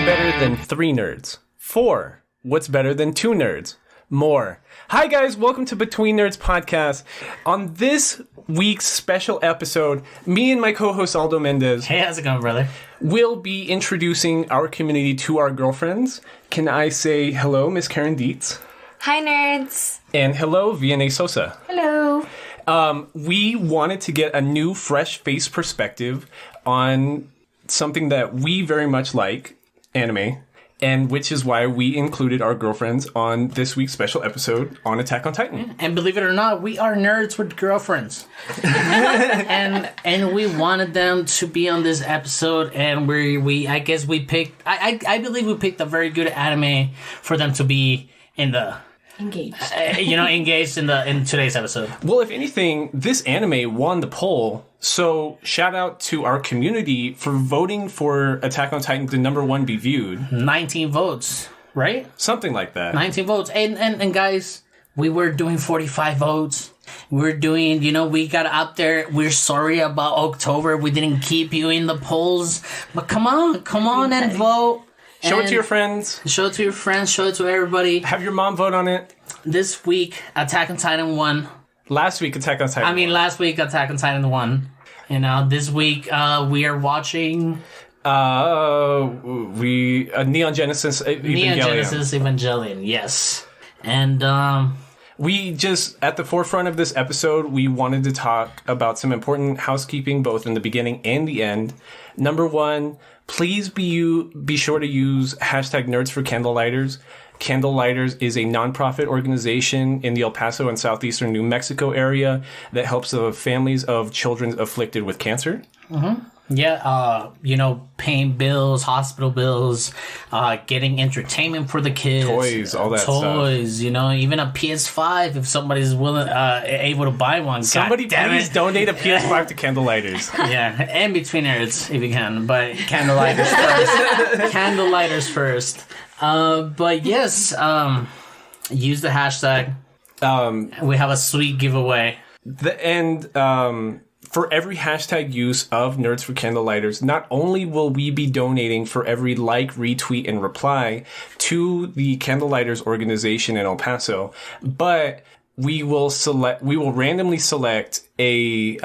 better than 3 nerds? 4. What's better than 2 nerds? More. Hi guys, welcome to Between Nerds Podcast. On this week's special episode, me and my co-host Aldo Mendez. Hey, how's it going, brother? We'll be introducing our community to our girlfriends. Can I say hello, Miss Karen Ditz? Hi, nerds. And hello, Vianney Sosa. Hello. We wanted to get a new, fresh face perspective on something that we very much like, anime, and which is why we included our girlfriends on this week's special episode on Attack on Titan. And believe it or not, we are nerds with girlfriends. and we wanted them to be on this episode, and I guess we picked, I believe we picked a very good anime for them to be in the... Engaged. Engaged in today's episode. Well, if anything, this anime won the poll, so shout out to our community for voting for Attack on Titan to number 1 be viewed. 19 votes, right? Something like that. 19 votes. And guys, we were doing 45 votes. We're doing, we got out there. We're sorry about October. We didn't keep you in the polls. But come on and vote. Show it to your friends. Show it to your friends. Show it to everybody. Have your mom vote on it. This week, Attack on Titan won. Last week, Attack on Titan won. Last week, Attack on Titan won. This week, we are watching... Neon Genesis Evangelion. Neon Genesis Evangelion, yes. And, we just, at the forefront of this episode, we wanted to talk about some important housekeeping, both in the beginning and the end. Number 1, please be sure to use hashtag Nerds for Candlelighters. Candlelighters is a nonprofit organization in the El Paso and southeastern New Mexico area that helps the families of children afflicted with cancer. Mm-hmm. Yeah, paying bills, hospital bills, getting entertainment for the kids. Toys, all that stuff. Toys, even a PS5 if somebody's able to buy one. Somebody please donate a PS5 to Candlelighters. Yeah, and Between Nerds if you can, but Candlelighters first. Candlelighters first. But yes, use the hashtag. We have a sweet giveaway. For every hashtag use of Nerds for Candlelighters, not only will we be donating for every like, retweet, and reply to the Candlelighters organization in El Paso, but we will randomly select a...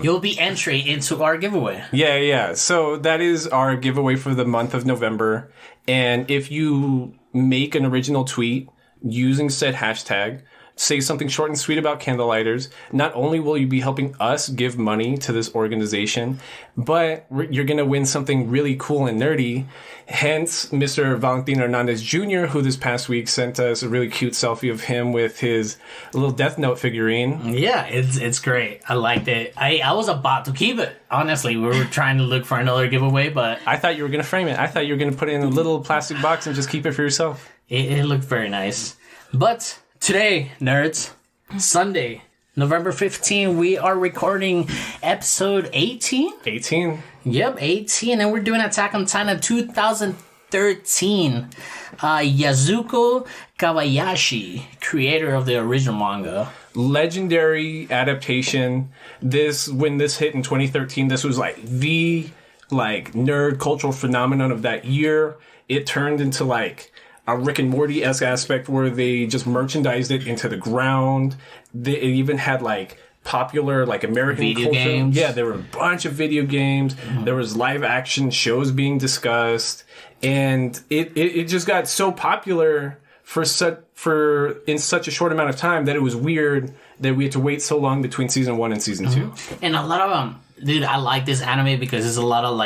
You'll be entry into our giveaway. Yeah. So that is our giveaway for the month of November. And if you make an original tweet using said hashtag, say something short and sweet about Candlelighters, not only will you be helping us give money to this organization, but you're going to win something really cool and nerdy. Hence, Mr. Valentin Hernandez Jr., who this past week sent us a really cute selfie of him with his little Death Note figurine. Yeah, it's great. I liked it. I was about to keep it. Honestly, we were trying to look for another giveaway, but... I thought you were going to frame it. I thought you were going to put it in a little plastic box and just keep it for yourself. It looked very nice. But... today, nerds, Sunday, November 15, we are recording episode 18? 18. Yep, 18, and we're doing Attack on Titan 2013. Yasuko Kawayashi, creator of the original manga. Legendary adaptation. When this hit in 2013, this was the nerd cultural phenomenon of that year. It turned into a Rick and Morty-esque aspect where they just merchandised it into the ground. It even had popular American video culture. Games. Yeah, there were a bunch of video games. Mm-hmm. There was live action shows being discussed, and it just got so popular in such a short amount of time that it was weird that we had to wait so long between season 1 and season 2. And a lot of dude, I like this anime because there's a lot of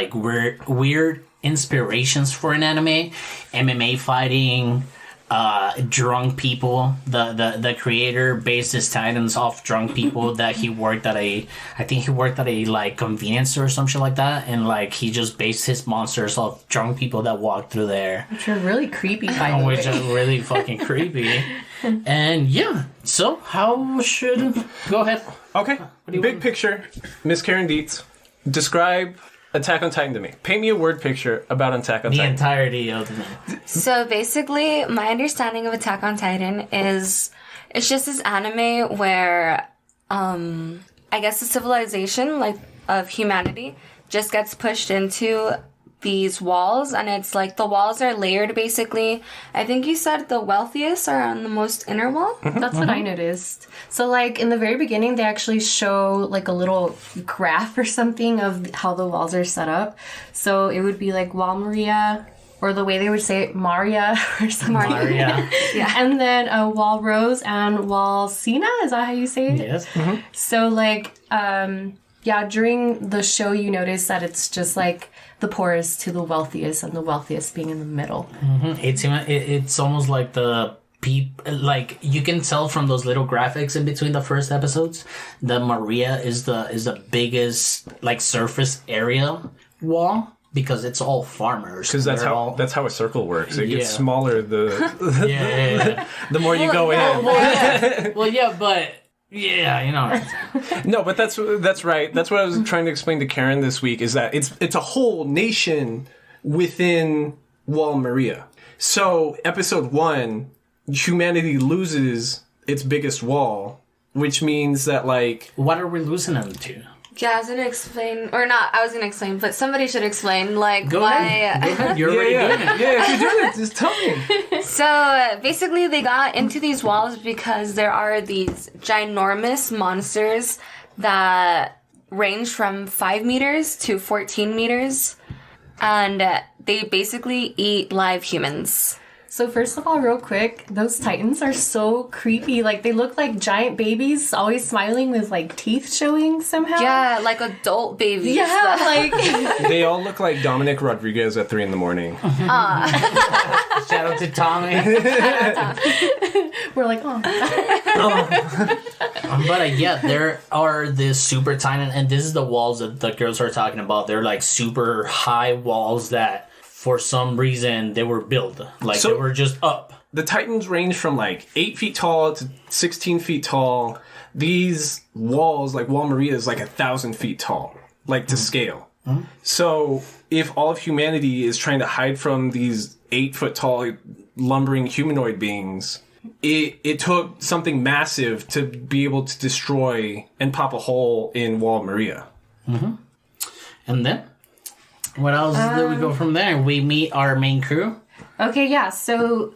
weird inspirations for an anime. MMA fighting, drunk people. The creator based his titans off drunk people that he worked at a convenience store or some shit like that, and he just based his monsters off drunk people that walked through there, which are really creepy, by the way. Which are really fucking creepy. And yeah, so how should... Go ahead. Okay, big picture, Miss Karen Dietz, describe Attack on Titan to me. Paint me a word picture about Attack on Titan. The entirety of the... So basically, my understanding of Attack on Titan is it's just this anime where I guess the civilization of humanity just gets pushed into these walls, and it's like the walls are layered basically. I think you said the wealthiest are on the most inner wall. That's what I noticed. So like in the very beginning, they actually show like a little graph or something of how the walls are set up. So it would be like Wall Maria, or the way they would say it, Maria or something. Maria. Yeah. And then Wall Rose and Wall Sina, is that how you say it? Yes. So like, during the show you notice that it's just like the poorest to the wealthiest, and the wealthiest being in the middle. It's almost like like you can tell from those little graphics in between the first episodes that Maria is the biggest like surface area wall, because it's all farmers. Because that's how a circle works. It gets smaller the more you go in. No, but that's right. That's what I was trying to explain to Karen this week, is that it's a whole nation within Wall Maria. So episode 1, humanity loses its biggest wall, which means that like, what are we losing them to? Yeah, I was gonna explain, or not. I was gonna explain, but somebody should explain, like, Go why. ahead. You're already doing it. Yeah, if you're doing it, just tell me. So basically, they got into these walls because there are these ginormous monsters that range from 5 meters to 14 meters, and they basically eat live humans. So first of all, real quick, those titans are so creepy. Like, they look like giant babies, always smiling with like teeth showing somehow. Yeah, like adult babies. Yeah, like They all look like Dominic Rodriguez at 3 a.m. Shout out to Tommy. we're like, oh. But there are this super titan, and this is the walls that the girls are talking about. They're like super high walls that, for some reason, they were built. Like, they were just up. The Titans range from like 8 feet tall to 16 feet tall. These walls, like Wall Maria, is like 1,000 feet tall, like to scale. So if all of humanity is trying to hide from these 8 foot tall lumbering humanoid beings, it took something massive to be able to destroy and pop a hole in Wall Maria. And then, what else do we go from there? We meet our main crew. Okay, yeah. So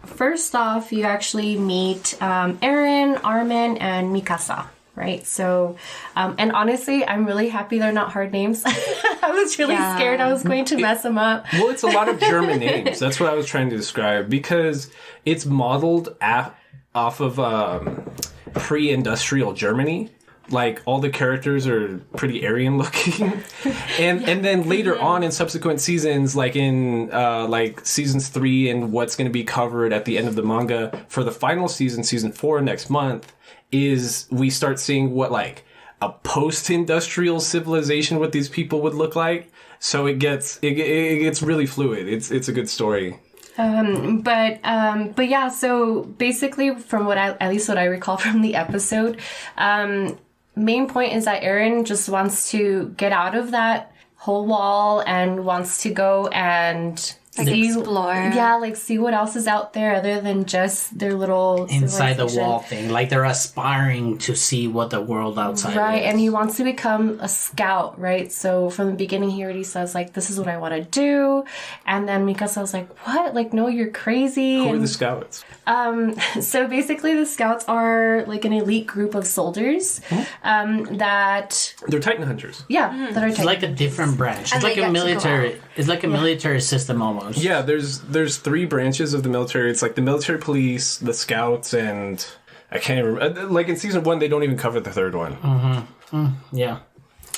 first off, you actually meet Aaron, Armin, and Mikasa, right? So, and honestly, I'm really happy they're not hard names. I was really scared I was going to mess them up. Well, it's a lot of German names. That's what I was trying to describe, because it's modeled off of pre-industrial Germany. Like, all the characters are pretty Aryan looking. and then later on in subsequent seasons, like in like seasons 3 and what's going to be covered at the end of the manga for the final season 4 next month, is we start seeing what like a post-industrial civilization, what these people would look like. So it gets really fluid. It's a good story. But yeah, so basically from at least what I recall from the episode, main point is that Aaron just wants to get out of that whole wall and wants to go and explore. Yeah, like see what else is out there other than just their little inside the wall thing. Like, they're aspiring to see what the world outside right, is. and he wants to become a scout, right? So from the beginning he already says, like, this is what I want to do. And then Mikasa was like, what? Like, no, you're crazy. Who are the scouts? So basically the scouts are like an elite group of soldiers that... They're Titan hunters. Yeah, that are It's like a different branch. And It's like they a get to go military. out. It's like a military system almost. Yeah, there's 3 branches of the military. It's like the military police, the scouts, and I can't remember. Like in season 1, they don't even cover the 3rd one. Yeah.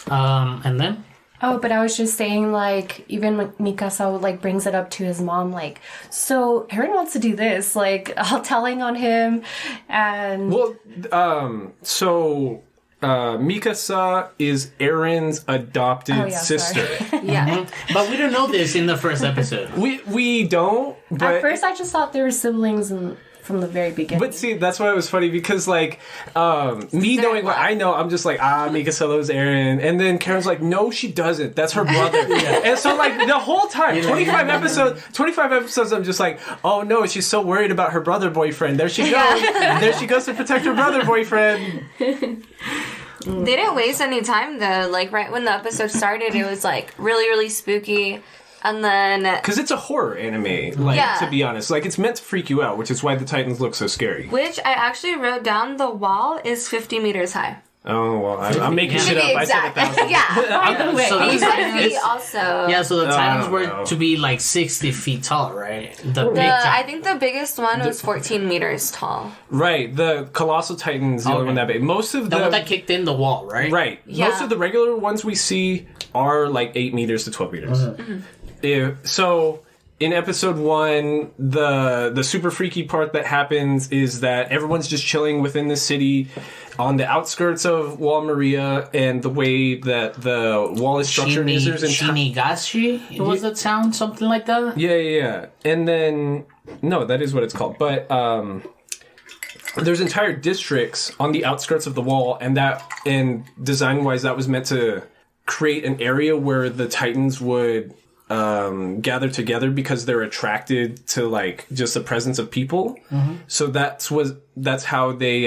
And then? Oh, but I was just saying, like, even Mikasa, like, brings it up to his mom, like, so Aaron wants to do this, like, all telling on him, and... Well, Mikasa is Aaron's adopted sister. Yeah. But we don't know this in the first episode. We don't, but... At first, I just thought they were siblings from the very beginning. But see, that's why it was funny, because, like, me knowing what I know, I'm just like, Mikasa loves Aaron. And then Karen's like, no, she doesn't. That's her brother. And so, like, the whole time, 25 episodes, I'm just like, oh, no, she's so worried about her brother boyfriend. There she goes. There she goes to protect her brother boyfriend. They didn't waste any time though. Like right when the episode started, it was like really, really spooky. And then... Because it's a horror anime, like, to be honest. Like, it's meant to freak you out, which is why the Titans look so scary. Which I actually wrote down, the wall is 50 meters high. Oh, well, I'm making shit up. I said 1,000. Yeah. So These the are feet also. Yeah, so the Titans were to be like 60 feet tall, right? I think the biggest one was 14 meters tall. Right, the Colossal Titan's the only one that big. Most of the one that kicked in the wall, right? Right. Yeah. Most of the regular ones we see are like 8 meters to 12 meters. Mm-hmm. So in episode 1, the super freaky part that happens is that everyone's just chilling within the city on the outskirts of Wall Maria, and the way that the wall is structured is there's Shinigashi was the town, something like that? Yeah. And then, no, that is what it's called. But there's entire districts on the outskirts of the wall, and design-wise, that was meant to create an area where the Titans would gather together because they're attracted to like just the presence of people. Mm-hmm. So that's how they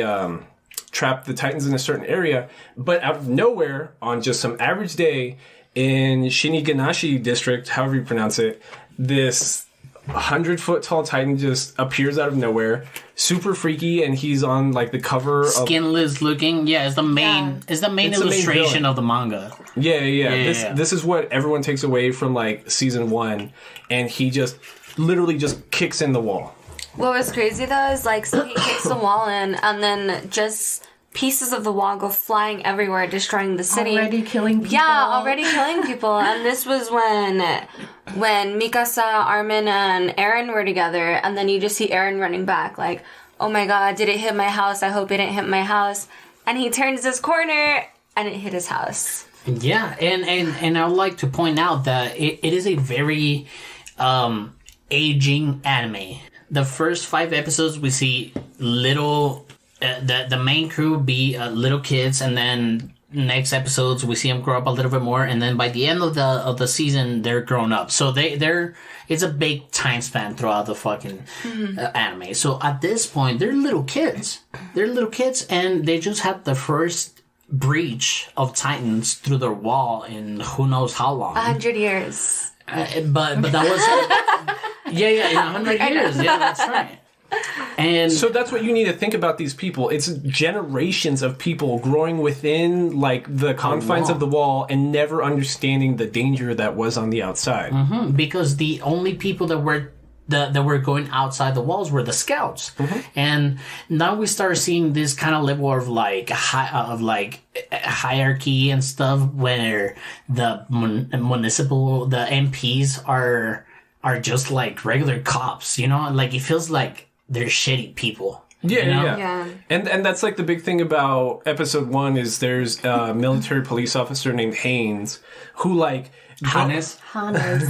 trap the Titans in a certain area. But out of nowhere, on just some average day in Shiniganashi district, however you pronounce it, this 100-foot tall Titan just appears out of nowhere, super freaky, and he's on like the cover of skinless looking. Yeah, it's the main illustration of the manga. Yeah. This is what everyone takes away from like season 1, and he just literally just kicks in the wall. What was crazy though is like, so he kicks the wall in, and then just pieces of the wall go flying everywhere, destroying the city. Already killing people. Yeah, already killing people. And this was when Mikasa, Armin, and Eren were together, and then you just see Eren running back, like, oh my god, did it hit my house? I hope it didn't hit my house. And he turns this corner, and it hit his house. Yeah, and I would like to point out that it is a very aging anime. The first 5 episodes we see little, the main crew be little kids, and then next episodes we see them grow up a little bit more, and then by the end of the season they're grown up. So it's a big time span throughout the fucking anime. So at this point they're little kids. And they just had the first breach of Titans through their wall in who knows how long. 100 years. But that was in 100 years. Yeah, that's right. And so that's what you need to think about these people. It's generations of people growing within like the confines of the wall and never understanding the danger that was on the outside. Mm-hmm. Because the only people that were going outside the walls were the scouts. Mm-hmm. And now we start seeing this kind of level of like hierarchy and stuff, where the municipal, the MPs are just like regular cops, you know? Like it feels like they're shitty people. Yeah. And that's like the big thing about episode 1 is there's a military police officer named Haynes who like Hannes. Whatever.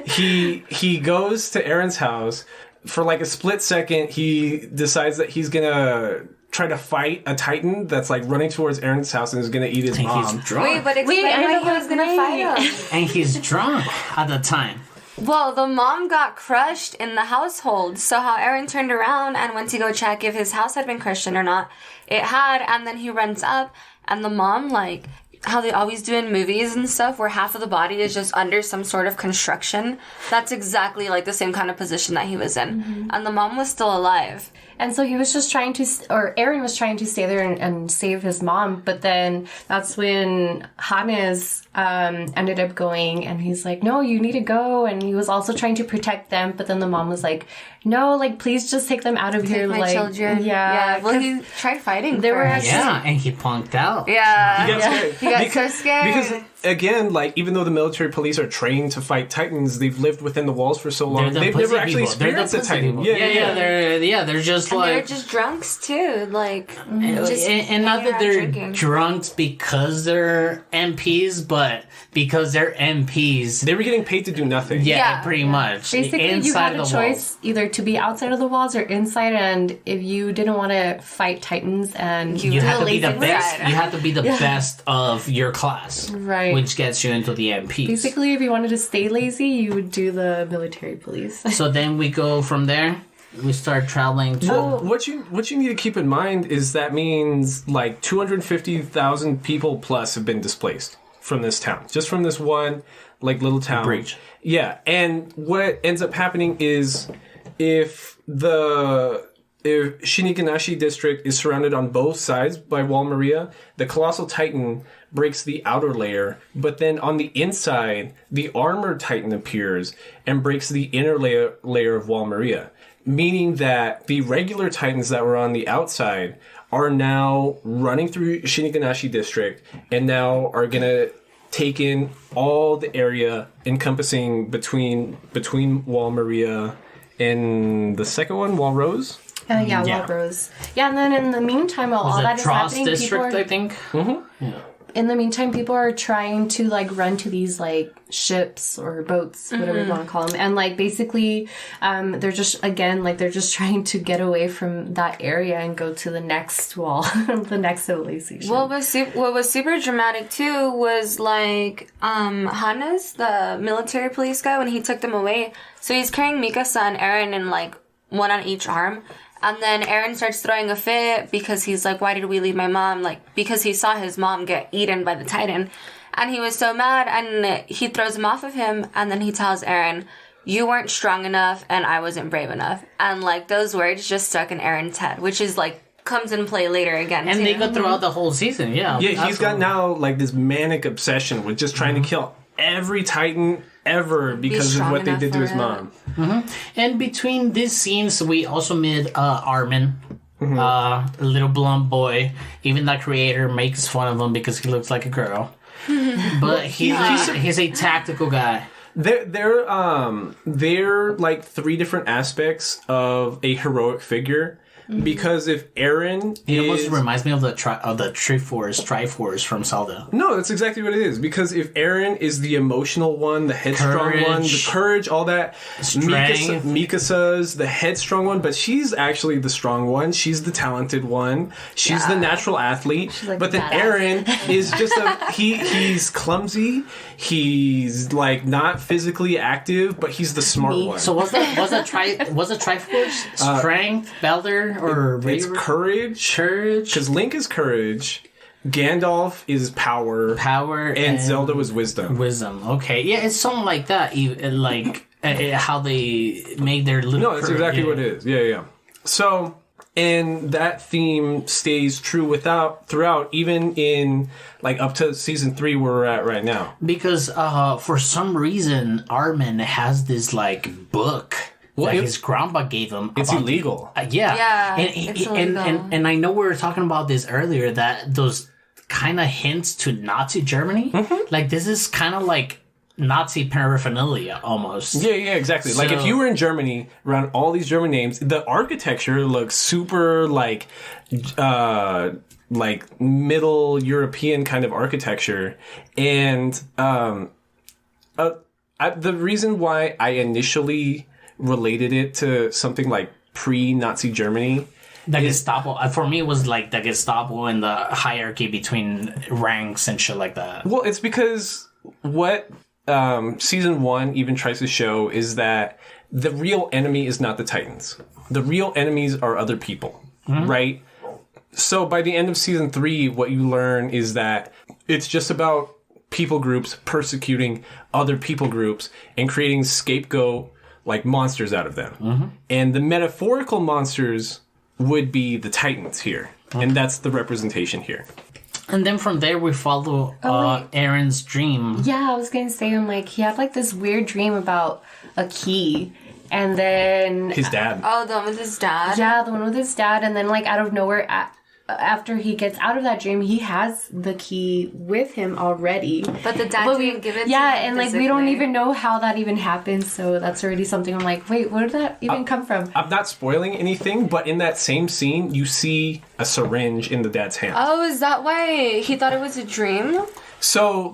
He goes to Eren's house for like a split second. He decides that he's gonna try to fight a Titan that's like running towards Eren's house and is gonna eat his mom. He's drunk. Wait, but explain why he was gonna fight him. And he's drunk at the time. Well, the mom got crushed in the household, so how Eren turned around and went to go check if his house had been crushed or not. It had, and then he runs up, and the mom, like, how they always do in movies and stuff, where half of the body is just under some sort of construction. That's exactly, like, the same kind of position that he was in. Mm-hmm. And the mom was still alive. And so he was just trying to, or Eren was trying to stay there and save his mom. But then that's when Hannes ended up going, and he's like, no, you need to go. And he was also trying to protect them. But then the mom was like, no, like, please just take them out of here. My like, children. Yeah. Well, he tried fighting. They were actually, and he punked out. Yeah. He got so scared. Because, again, like, even though the military police are trained to fight Titans, they've lived within the walls for so long. They've never actually experienced a Titan. They're just and like... they're just drunks, too. Like, and not that they're drinking. drunks because they're MPs, but because they're MPs. They were getting paid to do nothing. Yeah, pretty much. Basically, you had a choice either to be outside of the walls or inside, and if you didn't want to fight Titans, and you had to be the inside. best. You had to be the best of your class, right? Which gets you into the MPs. Basically, if you wanted to stay lazy, you would do the military police. So then we go from there. we start traveling to. Well, what you need to keep in mind is that means like 250,000 people plus have been displaced from this town, just from this one like little town. Breach. Yeah, and what ends up happening is if Shiniganashi district is surrounded on both sides by Wall Maria, the Colossal Titan breaks the outer layer, but then on the inside, the Armored Titan appears and breaks the inner layer of Wall Maria, meaning that the regular Titans that were on the outside are now running through Shiniganashi district and now are going to take in all the area encompassing between Wall Maria and the second one, Wall Rose. Yeah, Wall Rose. Yeah, and then in the meantime, while all that is happening, district, I think. Mm-hmm. Yeah. In the meantime, people are trying to like run to these like ships or boats, whatever you want to call them, and like basically, they're just trying to get away from that area and go to the next wall, the next civilization. What was super dramatic too was like Hannes, the military police guy, when he took them away. So he's carrying Mikasa and Eren in like one on each arm. And then Eren starts throwing a fit because he's like, why did we leave my mom? Like, because he saw his mom get eaten by the Titan. And he was so mad, and he throws him off of him, and then he tells Eren, you weren't strong enough, and I wasn't brave enough. And, like, those words just stuck in Eren's head, which is, like, comes in play later again, and too. they go throughout the whole season, yeah. Yeah, he's got now, like, this manic obsession with just trying to kill every Titan ever because of what they did to his mom. Mm-hmm. And between these scenes, we also met Armin, a little blonde boy. Even the creator makes fun of him because he looks like a girl. But he's a tactical guy. They're like three different aspects of a heroic figure. Because if Eren almost reminds me of the Triforce from Zelda. No, that's exactly what it is. Because if Eren is the emotional one, the headstrong one, the courage, all that. Mikasa's the headstrong one, but she's actually the strong one. She's the talented one. She's the natural athlete. Like, but then Eren is just he's clumsy. He's like not physically active, but he's the smart one. So was that Triforce? Strength, Balder? Or it's courage. Because Link is courage, Gandalf is power, and Zelda was wisdom. Okay, yeah, it's something like that. Like how they make their little. No, that's exactly what it is. Yeah. So, and that theme stays true throughout, even in like up to season 3 where we're at right now. Because for some reason, Armin has this like book. That his grandpa gave him. It's illegal. Yeah. It's illegal. And I know we were talking about this earlier, that those kind of hints to Nazi Germany. Mm-hmm. Like, this is kind of like Nazi paraphernalia, almost. Yeah, exactly. So, like, if you were in Germany, around all these German names, the architecture looks super, like Middle European kind of architecture. And the reason why I initially related it to something like pre-Nazi Germany. The Gestapo. For me, it was like the Gestapo and the hierarchy between ranks and shit like that. Well, it's because what season 1 even tries to show is that the real enemy is not the Titans. The real enemies are other people, right? So by the end of season 3, what you learn is that it's just about people groups persecuting other people groups and creating scapegoat like monsters out of them. And the metaphorical monsters would be the Titans here. And that's the representation here. And then from there we follow Eren's dream. Yeah, I was going to say, he had like this weird dream about a key. And then... his dad. Oh, the one with his dad? Yeah, the one with his dad. And then out of nowhere... after he gets out of that dream, he has the key with him already. But the dad didn't give it to him. Yeah, and we don't even know how that even happened, so that's already something I'm like, wait, where did that even come from? I'm not spoiling anything, but in that same scene, you see a syringe in the dad's hand. Oh, is that why he thought it was a dream? So,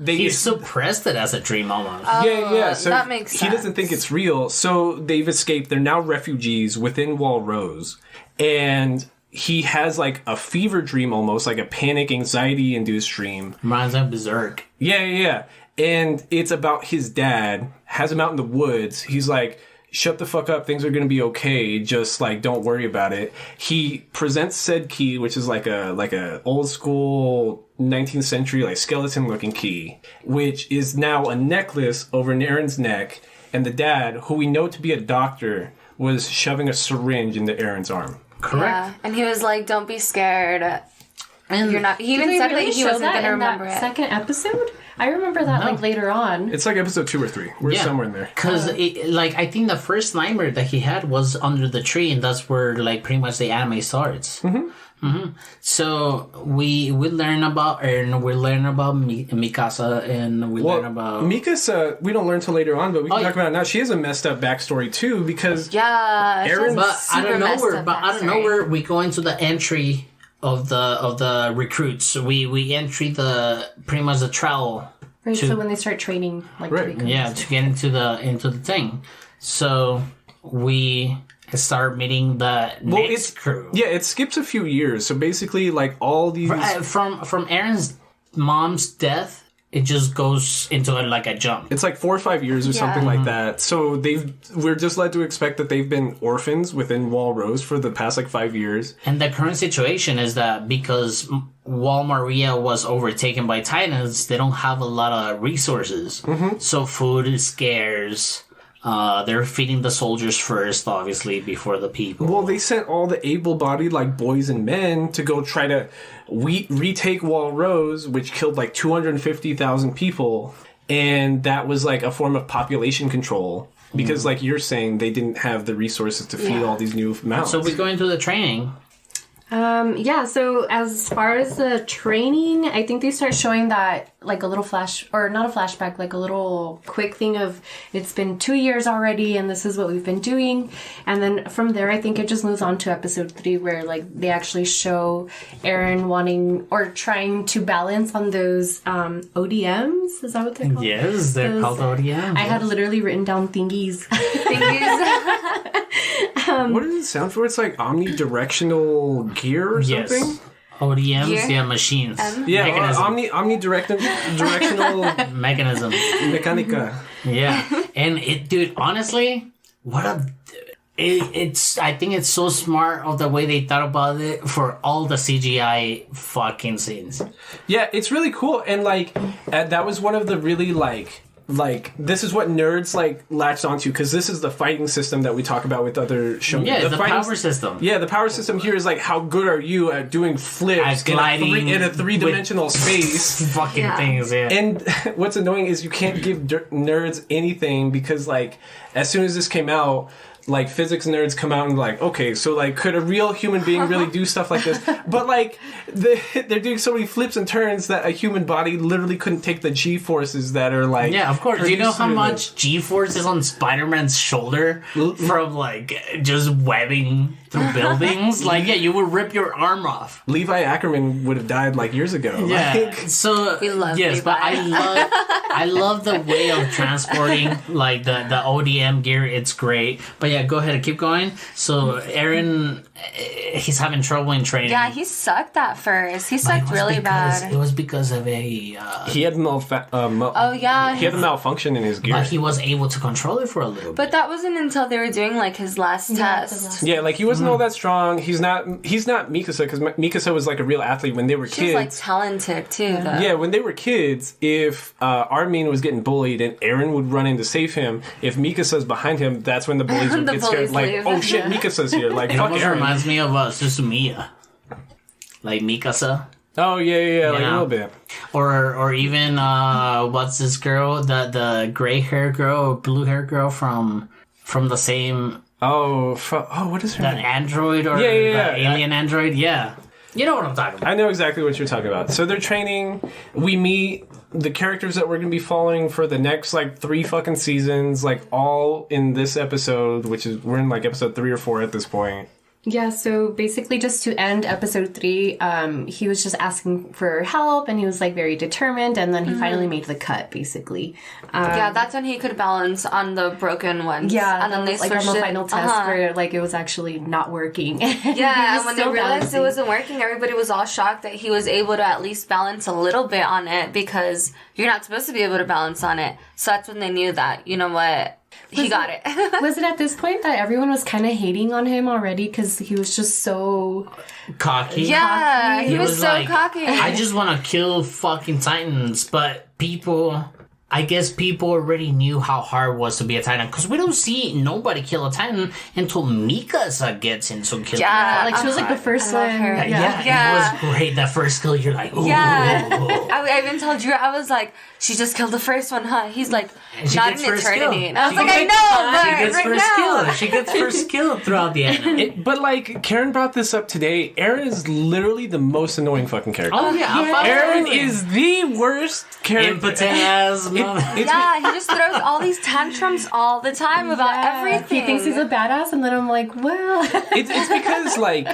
he suppressed it as a dream almost. Yeah. So that makes sense. He doesn't think it's real, so they've escaped. They're now refugees within Wall Rose, and... he has a fever dream almost, like a panic, anxiety-induced dream. Reminds me of Berserk. Yeah. And it's about his dad, has him out in the woods. He's like, shut the fuck up, things are going to be okay, just like don't worry about it. He presents said key, which is like a old school 19th century like skeleton looking key, which is now a necklace over Aaron's neck, and the dad, who we know to be a doctor, was shoving a syringe into Aaron's arm. Correct. Yeah. And he was like, don't be scared. And You're not. He even said that he wasn't going to remember it. Second episode? I remember that like later on. It's like episode 2 or 3. We're somewhere in there. Because I think the first nightmare that he had was under the tree, and that's where like pretty much the anime starts. So we learn about Eren, we learn about Mikasa, and we learn about Mikasa. We don't learn till later on, but we can talk about it now. She has a messed up backstory too, because Aaron. But out of nowhere, we go into the entry of the recruits. We entry the pretty much the trial. Right, so when they start training, like to become to get into the thing. So we start meeting the next crew. Yeah, it skips a few years. So basically, like all these from Aaron's mom's death, it just goes into like a jump. It's like 4 or 5 years or something like that. So we're just led to expect that they've been orphans within Wall Rose for the past like 5 years. And the current situation is that because Wall Maria was overtaken by Titans, they don't have a lot of resources. So food is scarce. They're feeding the soldiers first, obviously, before the people. Well, they sent all the able-bodied, like, boys and men to go try to retake Wall Rose, which killed, like, 250,000 people. And that was, like, a form of population control. Because, like you're saying, they didn't have the resources to feed all these new mouths. So we go into the training. So as far as the training, I think they start showing that like a little not a flashback, like a little quick thing of it's been 2 years already and this is what we've been doing. And then from there, I think it just moves on to episode 3 where like they actually show Eren wanting or trying to balance on those ODMs. Is that what they're called? Yes, they're called ODMs. I had literally written down thingies. What does it sound for? It's like omnidirectional gear or something? Yes. ODMs, Gear? machines. Yeah, Mechanism. omnidirectional Mechanism. mechanica. Yeah. And dude, honestly, I think it's so smart of the way they thought about it for all the CGI fucking scenes. Yeah, it's really cool. And like, that was one of the really like this is what nerds like latched onto, because this is the fighting system that we talk about with other shows. Yeah, the power system. Yeah, the power system here is like how good are you at doing flips in a three-dimensional space. Fucking things, yeah. And what's annoying is you can't give nerds anything because like as soon as this came out, like physics nerds come out and like, okay, so like could a real human being really do stuff like this? But like they're doing so many flips and turns that a human body literally couldn't take the G forces that are like. Yeah, of course. Do you know how much G force is on Spider-Man's shoulder from like just webbing through buildings? Like, yeah, you would rip your arm off. Levi Ackerman would have died like years ago. Yeah. Like, We love yes, Levi. but I love the way of transporting like the ODM gear. It's great. But yeah, go ahead and keep going. So Eren, he's having trouble in training. Yeah, he sucked at first. He sucked really bad. It was because of a. he had he had a malfunction in his gear. But he was able to control it for a little bit. But that wasn't until they were doing like his last test. Yeah, like he wasn't all that strong. He's not Mikasa, because Mikasa was like a real athlete when they were She was like kids. talented too, though. Yeah, when they were kids, if Armin was getting bullied and Eren would run in to save him, if Mikasa's behind him, that's when the bullies would The get scared. bullies Like, leave. oh shit, Mikasa's here. Like, It fuck almost Eren. reminds me of Susumiya. Like Mikasa. Oh yeah, like a Yeah. little bit. Or even, what's this girl? The gray hair girl or blue hair girl from the same... What is her That name? android or Yeah. the alien android? Yeah. You know what I'm talking about. I know exactly what you're talking about. So they're training. We meet the characters that we're going to be following for the next, like, 3 fucking seasons, like, all in this episode, which is, we're in, like, episode 3 or 4 at this point. Yeah, so basically just to end episode 3, he was just asking for help and he was like very determined and then he finally made the cut, basically. Yeah, that's when he could balance on the broken ones. Yeah, and then they like switched on the it. final test where like it was actually not working. Yeah, and when they realized it wasn't working, everybody was all shocked that he was able to at least balance a little bit on it, because you're not supposed to be able to balance on it. So that's when they knew that, you know what? he got it. Was it at this point that everyone was kind of hating on him already because he was just so cocky? Yeah, he was so like, cocky. I just want to kill fucking Titans, but people... I guess people already knew how hard it was to be a Titan because we don't see nobody kill a Titan until Mikasa gets into killing. Yeah, like she was like the first one. Yeah, it was great. That first kill, you're like, ooh. Yeah. I even told Drew, I was like, she just killed the first one, huh? He's like, not in eternity. And I was like, I know, but she gets right first now. kill. She gets first kill throughout the anime. But like Karen brought this up today, Eren is literally the most annoying fucking character. Oh yeah, Eren is the worst character. Impotent as Yeah, he just throws all these tantrums all the time about everything. He thinks he's a badass, and then I'm like, well, it's because like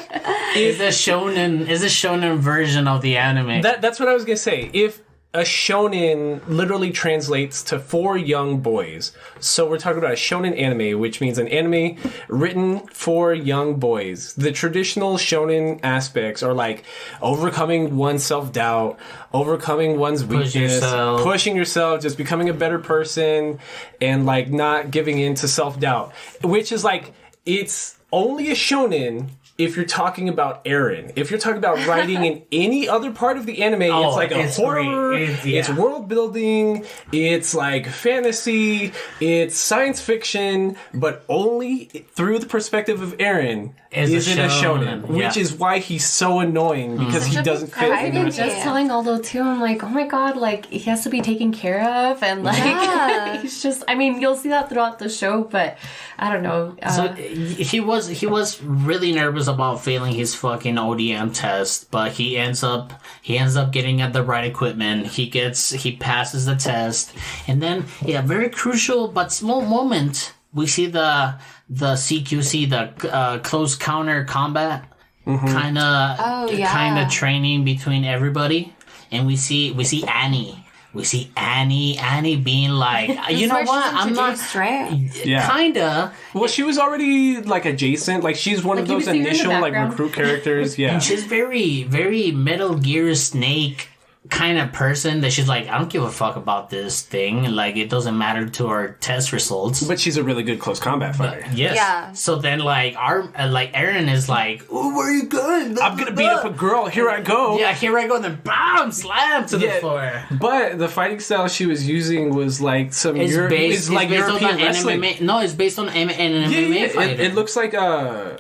is a shonen version of the anime. That's what I was gonna say. If a shonen literally translates to 4 young boys. So we're talking about a shonen anime, which means an anime written for young boys. The traditional shonen aspects are like overcoming one's self-doubt, overcoming one's weakness, pushing yourself, just becoming a better person, and like not giving in to self-doubt. Which is like, it's only a shonen if you're talking about Eren. If you're talking about writing in any other part of the anime, it's like a horror, it's world building, it's like fantasy, it's science fiction, but only through the perspective of Eren is it a shonen. Which is why he's so annoying, because he doesn't fit in the rest. Just telling Aldo too, I'm like, oh my god, like he has to be taken care of, and like he's just, I mean, you'll see that throughout the show, but I don't know. So he was really nervous about failing his fucking ODM test, but he ends up getting at the right equipment. He passes the test, and then very crucial but small moment. We see the CQC, the close counter combat kind of training between everybody, and we see Annie. We see Annie being like, you know what? I'm not. Kinda. Well, she was already like adjacent. Like she's one of those initial like recruit characters. Yeah. And she's very, very Metal Gear Snake kind of person that she's like, I don't give a fuck about this thing. Like, it doesn't matter to our test results. But she's a really good close combat fighter. Yes. Yeah. So then, like, Eren is like, oh, where are you going? I'm gonna beat up a girl. Here I go. Yeah, here I go. And then, bam, slam to the floor. But the fighting style she was using was like European wrestling. MMA. No, it's based on an MMA fighter. It looks like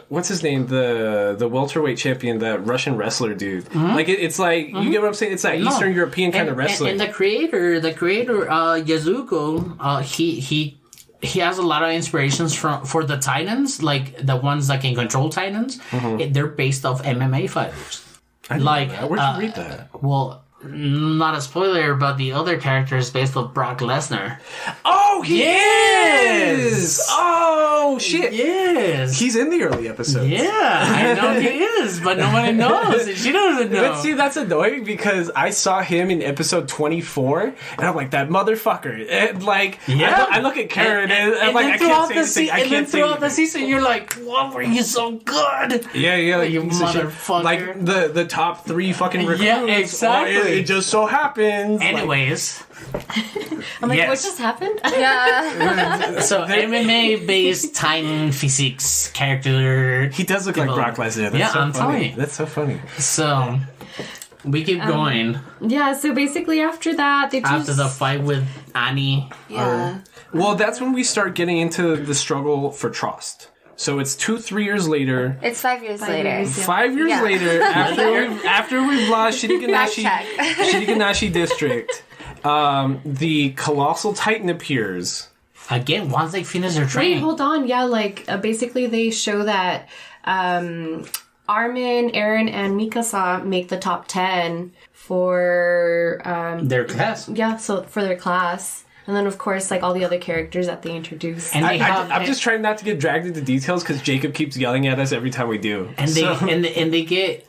what's his name? The welterweight champion, the Russian wrestler dude. Mm-hmm. Like it's like you get what I'm saying? It's like Eastern European kind of wrestling. And the creator, Yazuko, he has a lot of inspirations for the Titans, like the ones that can control Titans. Mm-hmm. They're based off MMA fighters. Where'd you read that? Well, not a spoiler, but the other character is based off Brock Lesnar. Oh, he is! Oh, shit. Yes. He's in the early episodes. Yeah, I know he is, but nobody knows. And she doesn't know. But see, that's annoying because I saw him in episode 24, and I'm like, that motherfucker. And like, I look at Karen, and I'm like, I can't say anything. And then throughout the season, you're like, what were you so good? Yeah, like you motherfucker. Like the top 3 fucking recruits. Yeah, exactly. It just so happens. Anyways. I'm like, what just happened? Yeah. So MMA-based Titan physics character. He does look like Brock Lesnar. I'm telling you. That's so funny. So we keep going. Yeah. So basically, after that, after the fight with Annie. Yeah. Well, that's when we start getting into the struggle for trust. So it's 3 years later. It's 5 years later. 5 years later, after we've lost Shiriganashi District, the Colossal Titan appears. Again, once they finish their training. Wait, hold on. Yeah, like, basically they show that Armin, Eren, and Mikasa make the top 10 for... their class. Yeah, so for their class. And then, of course, like all the other characters that they introduce. And I'm just trying not to get dragged into details because Jacob keeps yelling at us every time we do. And they get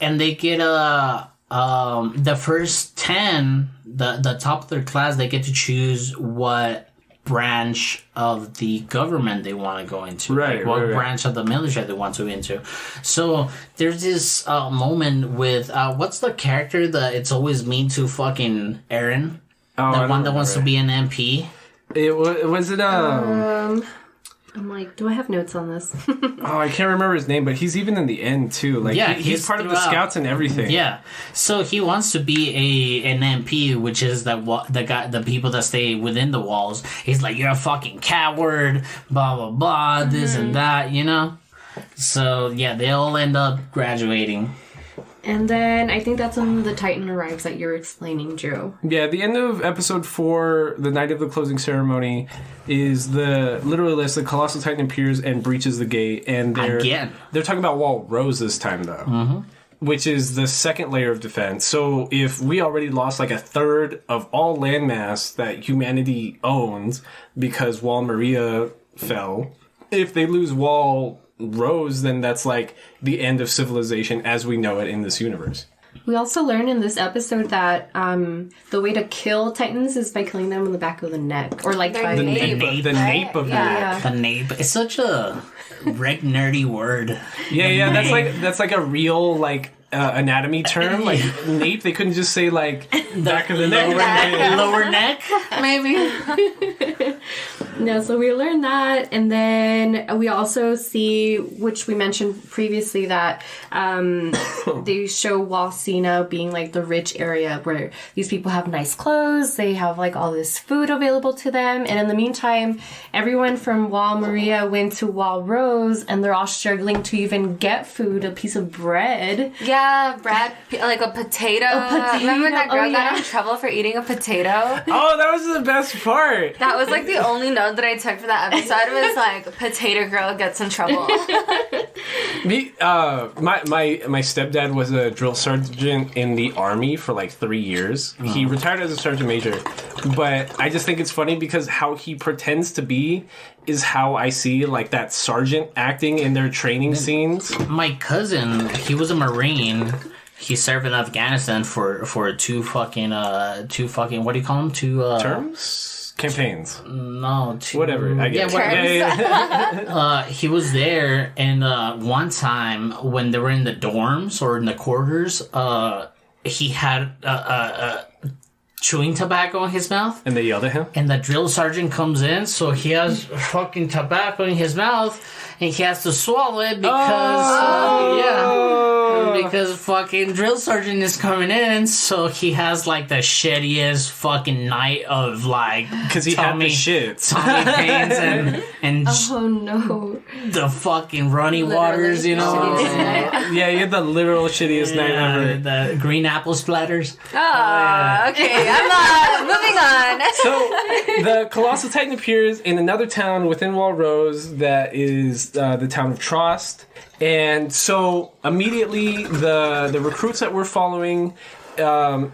the first 10, the top of their class. They get to choose what branch of the government they want to go into, right? Like what branch of the military they want to go into. So there's this moment with what's the character that it's always mean to fucking Eren. The one that wants to be an MP. Was it I'm like, do I have notes on this? Oh, I can't remember his name, but he's even in the end too. Like, Yeah, he's part of the throughout. scouts and everything. Yeah, so he wants to be an MP, which is the people that stay within the walls. He's like, you're a fucking coward, blah blah blah, this and that, you know. So yeah, they all end up graduating. And then I think that's when the Titan arrives that you're explaining, Joe. Yeah, at the end of episode 4, the night of the closing ceremony, is literally the Colossal Titan appears and breaches the gate, and they're talking about Wall Rose this time though, which is the second layer of defense. So if we already lost like a third of all landmass that humanity owns because Wall Maria fell, if they lose Wall Rose, then that's like the end of civilization as we know it in this universe. We also learn in this episode that the way to kill Titans is by killing them in the back of the neck. Or like by The nape, nape of the neck. The nape. It's such a reg nerdy word. Yeah, that's like a real like anatomy term. Like nape, they couldn't just say like back of the neck. Lower neck, maybe. No, so we learn that, and then we also see, which we mentioned previously, that they show Walsina being like the rich area where these people have nice clothes, they have like all this food available to them, and in the meantime, everyone from Wall Maria went to Wall Rose, and they're all struggling to even get food, a piece of bread. Yeah, bread, like a potato. Remember when that girl got in trouble for eating a potato? Oh, that was the best part. That was like the only note that I took for that episode was like, potato girl gets in trouble. My stepdad was a drill sergeant in the army for like 3 years. He retired as a sergeant major, but I just think it's funny because how he pretends to be is how I see like that sergeant acting in their training scenes. My cousin, he was a Marine. He served in Afghanistan for two fucking what do you call them? Terms? Campaigns. No, whatever. I get it. He was there, and one time when they were in the dorms or in the quarters, he had chewing tobacco in his mouth. And they yelled at him? And the drill sergeant comes in, so he has fucking tobacco in his mouth, and he has to swallow it because fucking drill sergeant is coming in, so he has like the shittiest fucking night of like because he had the shit, tummy pains and oh no, the fucking runny waters, you know. Yeah, you had the literal shittiest night ever. The green apple splatters. Okay, I'm moving on. So the Colossal Titan appears in another town within Wall Rose that is the town of Trost. And so immediately the recruits that we're following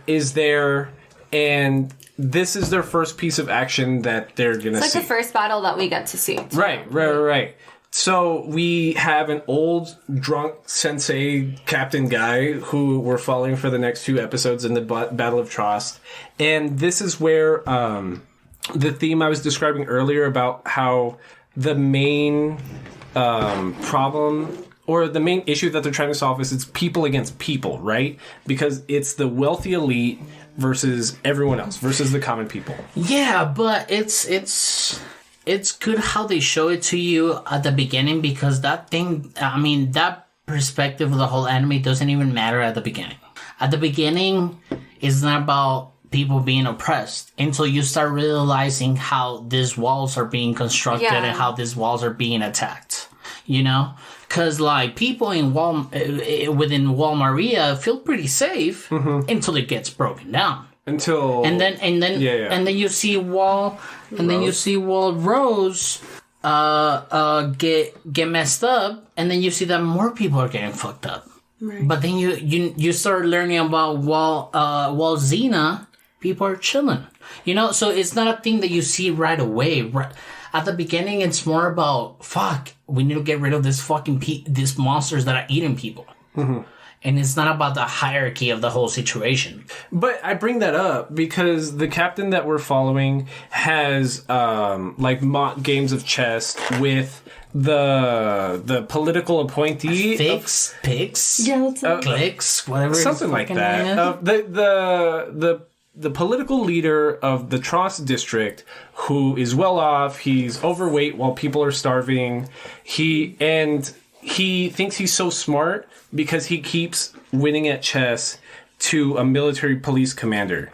is there, and this is their first piece of action that they're gonna see. It's like the first battle that we get to see. Right. So we have an old drunk sensei captain guy who we're following for the next 2 episodes in the Battle of Trost, and this is where the theme I was describing earlier about how the main problem or the main issue that they're trying to solve is it's people against people, right? Because it's the wealthy elite versus everyone else, versus the common people. Yeah, but it's good how they show it to you at the beginning, because that perspective of the whole anime doesn't even matter at the beginning. At the beginning, it's not about people being oppressed until you start realizing how these walls are being constructed and how these walls are being attacked. You know, because like people within Wall Maria feel pretty safe until it gets broken down. And then you see Wall Rose get messed up, and then you see that more people are getting fucked up. Right. But then you start learning about Wall Xena. People are chilling, you know. So it's not a thing that you see right away. Right at the beginning, it's more about we need to get rid of this fucking these monsters that are eating people. And it's not about the hierarchy of the whole situation. But I bring that up because the captain that we're following has like mock games of chess with the political appointee. Picks? Yeah, Clicks? Whatever. Something like that. The the political leader of the Tross district, who is well off. He's overweight while people are starving. He thinks he's so smart because he keeps winning at chess to a military police commander.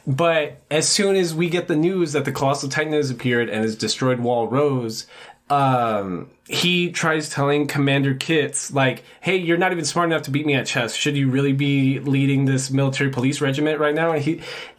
But as soon as we get the news that the Colossal Titan has appeared and has destroyed Wall Rose, he tries telling Commander Kitz, like, hey, you're not even smart enough to beat me at chess. Should you really be leading this military police regiment right now?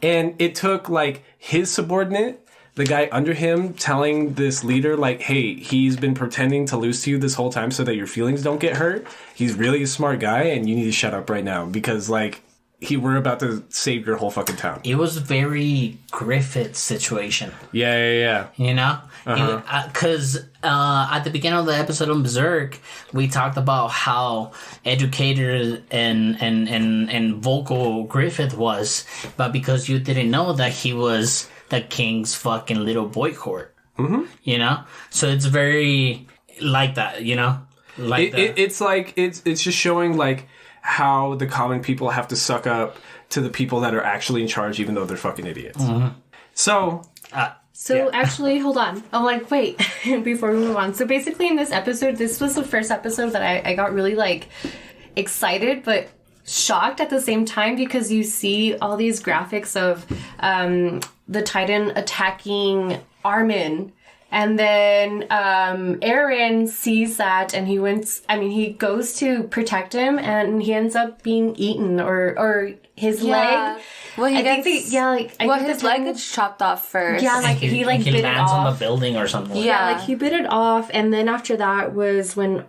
And it took, like, his subordinate, the guy under him, telling this leader, like, hey, he's been pretending to lose to you this whole time so that your feelings don't get hurt. He's really a smart guy, and you need to shut up right now because, like, we're about to save your whole fucking town. It was a very Griffith situation. Yeah. You know? Because at the beginning of the episode on Berserk, we talked about how educated and vocal Griffith was, but because you didn't know that he was the king's fucking little boy court. Mm-hmm. You know? So it's very like that, you know? It's like, it's just showing, like, how the common people have to suck up to the people that are actually in charge, even though they're fucking idiots. Mm-hmm. So actually, hold on. I'm like, wait, before we move on. So basically in this episode, this was the first episode that I got really, like, excited, but shocked at the same time because you see all these graphics of the Titan attacking Armin. And then Eren sees that, and he goes to protect him, and he ends up being eaten, or his leg. Well, his leg gets chopped off first. Yeah, like he bit it lands off on the building or something. Yeah, like he bit it off, and then after that was when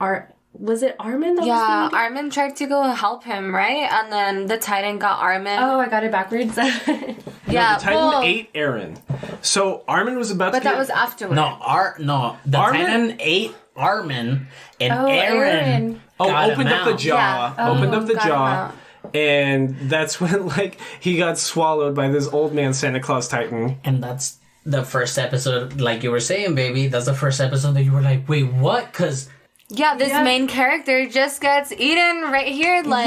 was it Armin that was the Armin tried to go help him, right? And then the Titan got Armin. Oh, I got it backwards. The Titan ate Eren. So Armin was about to But that was afterwards. The Titan ate Armin, and Eren opened up the jaw. Yeah. Opened up the jaw. And that's when, like, he got swallowed by this old man Santa Claus Titan. And that's the first episode, like you were saying, baby. That's the first episode that you were like, wait, what? Because... Yeah, this main character just gets eaten right here. Like,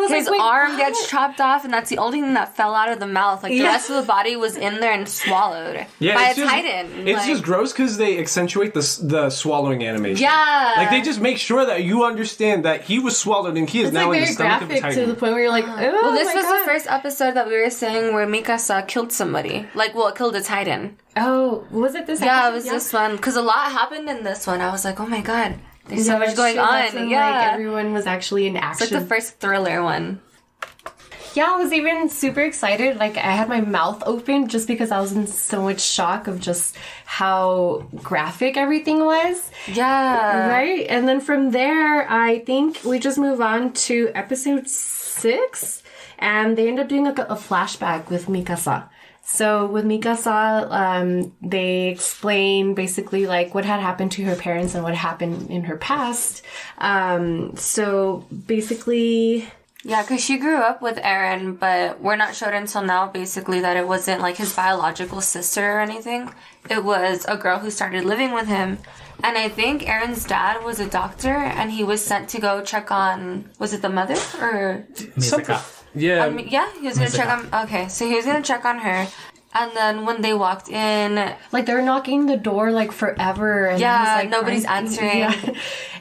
his arm gets chopped off, and that's the only thing that fell out of the mouth. Like, the rest of the body was in there and swallowed by a Titan. It's just gross because they accentuate the swallowing animation. Yeah. Like, they just make sure that you understand that he was swallowed and he is now in the stomach of a Titan. To the point where you're like, oh, well, this was the first episode that we were saying where Mikasa killed somebody. Like, killed a Titan. Oh, was it this episode? Yeah, it was this one. Because a lot happened in this one. I was like, oh my god. There's so much going on. When, like, everyone was actually in action. It's like the first thriller one. Yeah, I was even super excited. Like, I had my mouth open just because I was in so much shock of just how graphic everything was. Yeah. Right? And then from there, I think we just move on to episode 6. And they end up doing a flashback with Mikasa. So with Mikasa, they explain basically like what had happened to her parents and what happened in her past. So basically... Yeah, because she grew up with Eren, but we're not showed until now basically that it wasn't like his biological sister or anything. It was a girl who started living with him. And I think Eren's dad was a doctor and he was sent to go check on, was it the mother or... Misaka. Yeah. He was going to check on... Okay, so he was going to check on her. And then when they walked in... Like, they were knocking the door, like, forever. And like, nobody's answering. Yeah.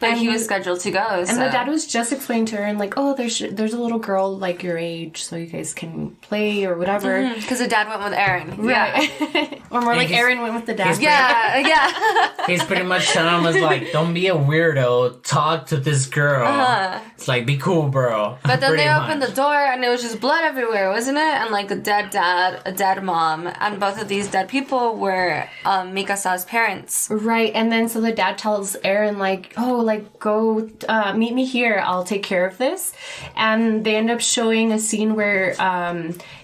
But and he was scheduled to go, And the dad was just explaining to her, and like, oh, there's a little girl, like, your age, so you guys can play or whatever. Because the dad went with Eren. Right. Yeah. Or more like Eren went with the dad. Yeah. He's pretty much telling him, like, don't be a weirdo. Talk to this girl. It's like, be cool, bro. But then they opened the door, and it was just blood everywhere, wasn't it? And, like, a dead dad, a dead mom. And both of these dead people were Mikasa's parents. Right, and then so the dad tells Eren, like, oh, like, go meet me here. I'll take care of this. And they end up showing a scene where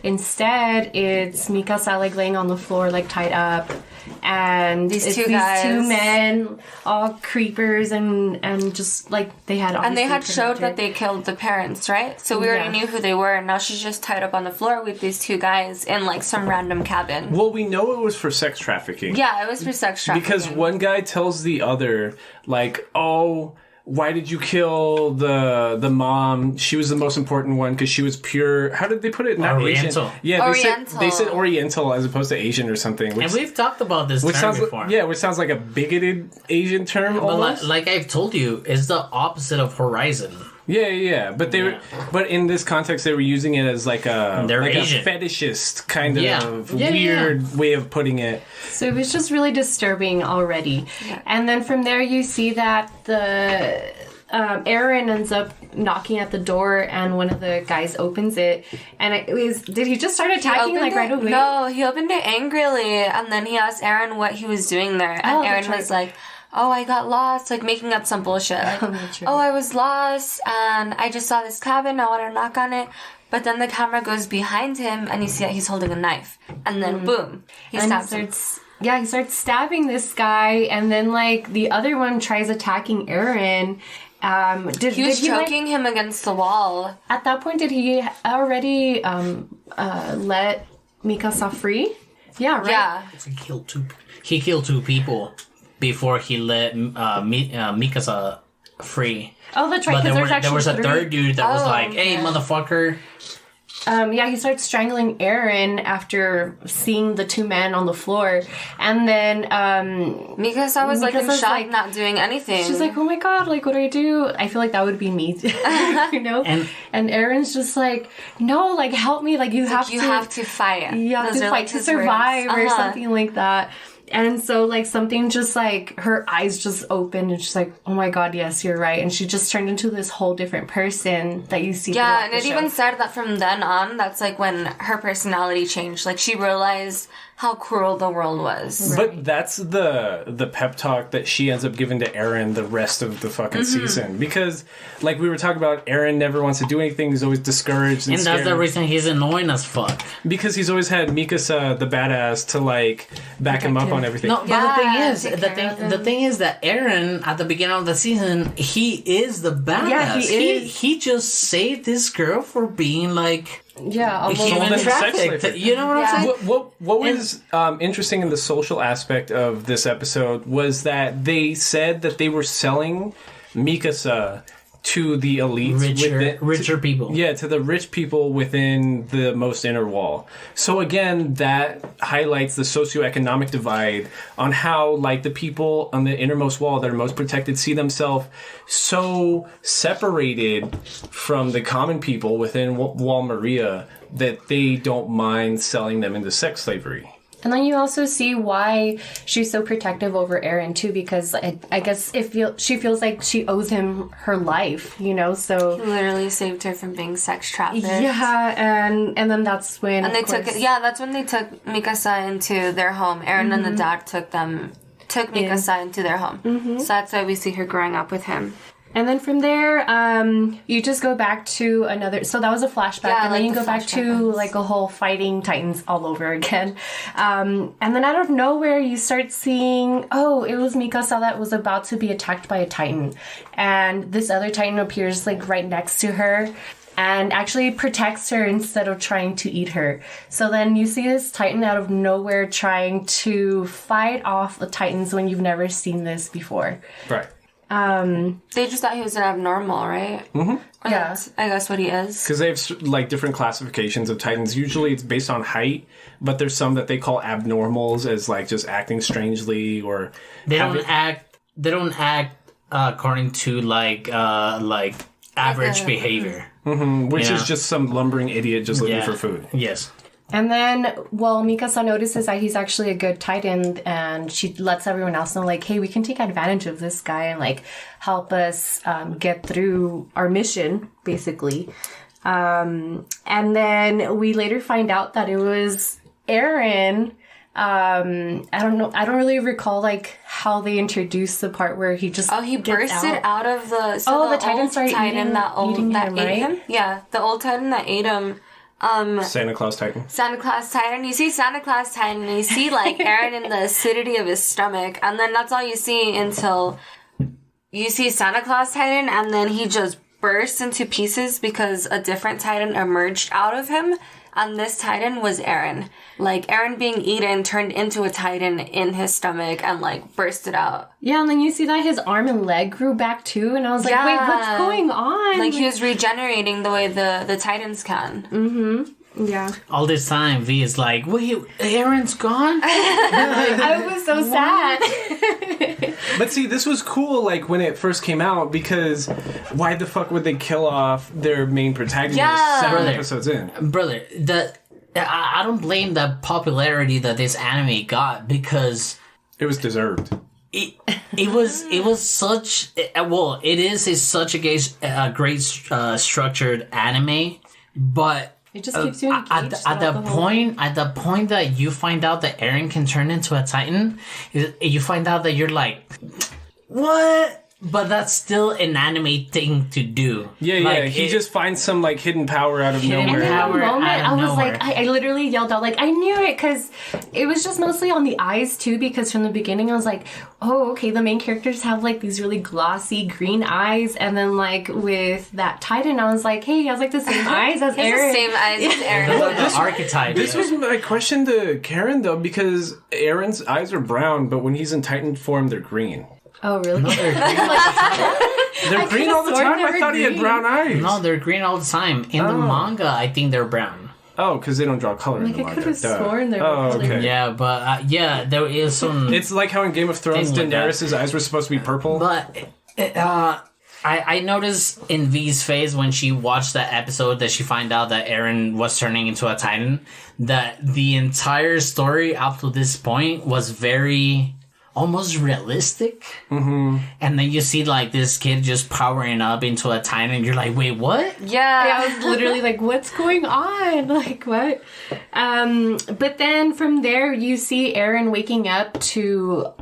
instead it's Mikasa, like, laying on the floor, like, tied up. And these two men, all creepers, and just, like, they had... And they had showed that they killed the parents, right? So we already knew who they were, and now she's just tied up on the floor with these two guys in, like, some random cabin. Well, we know it was for sex trafficking. Yeah, it was for sex trafficking. Because one guy tells the other, like, oh... why did you kill the mom? She was the most important one because she was pure. How did they put it? Not Oriental. Asian. Yeah, Oriental. They said Oriental as opposed to Asian or something. And we've talked about this term before. Which sounds like a bigoted Asian term almost. But like I've told you, it's the opposite of horizon. Yeah. But but in this context, they were using it as like a fetishist kind of weird way of putting it. So it was just really disturbing already. Yeah. And then from there, you see that the Aaron ends up knocking at the door, and one of the guys opens it. And did he just start attacking right away? No, he opened it angrily, and then he asked Aaron what he was doing there, and Aaron was like, "Oh, I got lost," like making up some bullshit. Like, "Oh, I was lost, and I just saw this cabin. I wanted to knock on it." But then the camera goes behind him, and you see that he's holding a knife. And then, boom, he stabs him. Yeah, he starts stabbing this guy, and then, like, the other one tries attacking Aaron. He was choking him against the wall. At that point, did he already let Mikasa free? Yeah, right? Yeah. He killed two people before he let Mikasa free. Oh, that's right. But there was a third dude that was like, "Hey, motherfucker." He starts strangling Aaron after seeing the two men on the floor. And then Mikasa was like in shock, not doing anything. She's like, "Oh my god, like, what do I do?" I feel like that would be me, you know? And Aaron's just like, "No, like, help me. Like, you have to fight. You have to fight to survive," or something like that. And so, like, something just, like, her eyes just opened, and she's like, "Oh my god, yes, you're right." And she just turned into this whole different person that you see. Yeah, and it even said that from then on, that's, like, when her personality changed. Like, she realized how cruel the world was. Right. But that's the pep talk that she ends up giving to Aaron the rest of the fucking season. Because, like we were talking about, Aaron never wants to do anything. He's always discouraged and that's the reason he's annoying as fuck. Because he's always had Mikasa, the badass, to, like, back him up on everything. No, but the thing is that Aaron, at the beginning of the season, he is the badass. Yeah, he is. He just saved this girl for being, like... Yeah, human trafficked. You know what I'm saying? What was interesting in the social aspect of this episode was that they said that they were selling Mikasa to the elites, richer people. Yeah, to the rich people within the most inner wall. So again, that highlights the socioeconomic divide on how, like, the people on the innermost wall that are most protected see themselves so separated from the common people within Wall Maria that they don't mind selling them into sex slavery. And then you also see why she's so protective over Aaron, too, because I guess she feels like she owes him her life, you know, so... He literally saved her from being sex trafficked. Yeah, and then that's when... And that's when they took Mikasa into their home. Aaron and the dad took Mikasa into their home. Mm-hmm. So that's why we see her growing up with him. And then from there, you just go back to another... So that was a flashback. Yeah, and then you go back to, like, a whole fighting Titans all over again. And then out of nowhere, you start seeing... Oh, it was Mikasa that was about to be attacked by a Titan. And this other Titan appears, like, right next to her and actually protects her instead of trying to eat her. So then you see this Titan out of nowhere trying to fight off the Titans when you've never seen this before. Right. They just thought he was an abnormal, right? Mm-hmm. Yeah. That's, I guess, what he is. Because they have, like, different classifications of Titans. Usually it's based on height, but there's some that they call abnormals as, like, just acting strangely or... They don't act according to, like average behavior. Mm-hmm. Which is just some lumbering idiot just looking for food. Yes. And then, Mikasa notices that he's actually a good Titan, and she lets everyone else know, like, hey, we can take advantage of this guy and, like, help us get through our mission, basically. And then we later find out that it was Aaron. I don't really recall, like, how they introduced the part where he just he bursted out of the... So the Titan started eating that ate him? Yeah, the old Titan that ate him... Santa Claus Titan. Santa Claus Titan. You see Santa Claus Titan, and you see, like, Aaron in the acidity of his stomach, and then that's all you see until you see Santa Claus Titan, and then he just bursts into pieces because a different Titan emerged out of him, And this Titan was Eren. Like, Eren being eaten turned into a Titan in his stomach and, like, bursted out. Yeah, and then you see that his arm and leg grew back too, and I was like, wait, what's going on? Like, he was regenerating the way the Titans can. Mm-hmm. Yeah. All this time, V is like, wait, Eren's gone? I was so sad. But see, this was cool, like, when it first came out, because why the fuck would they kill off their main protagonist 7 episodes in? Brother, I don't blame the popularity that this anime got, because it was deserved. It was such, well, it is such a great structured anime, but it just keeps you engaged at the point that you find out that Eren can turn into a Titan, you find out that you're like, what? But that's still an anime thing to do. Yeah, like, he just finds some, like, hidden power out of nowhere. And in that moment, I was like, I literally yelled out, like, I knew it, because it was just mostly on the eyes, too, because from the beginning, I was like, oh, okay, the main characters have, like, these really glossy green eyes, and then, like, with that Titan, I was like, hey, he has, like, the same eyes as Eren. He has the same eyes as Eren. The archetype. This was my question to Karen, though, because Eren's eyes are brown, but when he's in Titan form, they're green. Oh, really? No, they're green. They're green all the time? I thought he had brown eyes. No, they're green all the time. In the manga, I think they're brown. Oh, because they don't draw color in the Like, manga. I could have sworn they were okay. Yeah, but there is some... It's like how in Game of Thrones, Daenerys' eyes were supposed to be purple. But I noticed in V's face when she watched that episode that she found out that Eren was turning into a Titan, that the entire story up to this point was very... almost realistic. Mm-hmm. And then you see, like, this kid just powering up into a Titan, and you're like, wait, what? Yeah. I was literally like, what's going on? Like, what? But then from there, you see Eren waking up to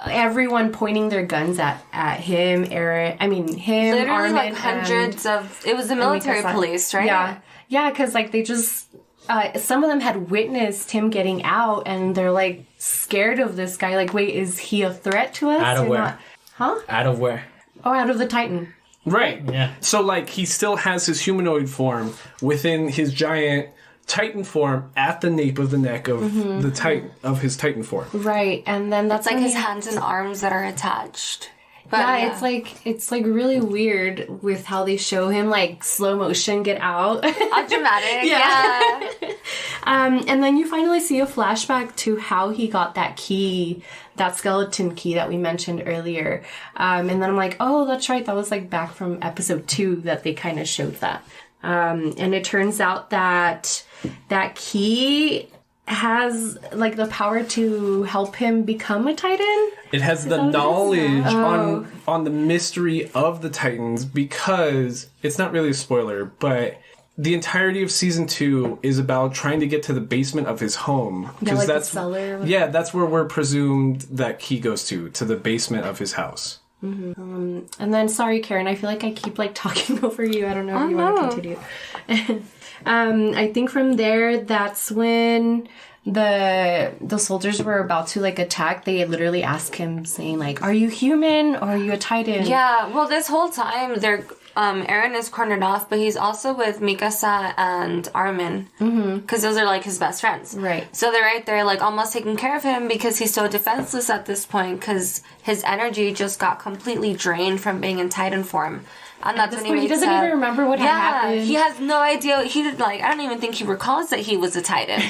everyone pointing their guns at him, him, literally, Armin, like, hundreds of... It was the military police, right? Yeah. Yeah, because, like, they just... some of them had witnessed him getting out, and they're, like, scared of this guy. Like, wait, is he a threat to us? Out of where? Not? Huh? Out of where? Oh, out of the Titan. Right. Yeah. So, like, he still has his humanoid form within his giant Titan form at the nape of the neck of the Titan, of his Titan form. Right, and then that's It's like when his hands and arms that are attached. But, yeah, it's like really weird with how they show him, like, slow motion get out. All dramatic, yeah. And then you finally see a flashback to how he got that key, that skeleton key that we mentioned earlier. And then I'm like, oh, that's right, that was, like, back from episode 2 that they kind of showed that. And it turns out that that key has, like, the power to help him become a Titan. It has the knowledge on the mystery of the Titans, because it's not really a spoiler, but the entirety of season 2 is about trying to get to the basement of his home. Yeah, like the cellar. Yeah, that's where we're presumed that key goes to the basement of his house. Mm-hmm. And then, sorry, Karen, I feel like I keep, like, talking over you. I don't know if you want to continue. I think from there, that's when the soldiers were about to, like, attack. They literally asked him, saying, like, are you human or are you a Titan? Yeah, well, this whole time, Eren is cornered off, but he's also with Mikasa and Armin. Because those are, like, his best friends. Right. So they're right there, like, almost taking care of him because he's so defenseless at this point because his energy just got completely drained from being in Titan form. And that's when he doesn't even remember what had happened. He has no idea. I don't even think he recalls that he was a Titan.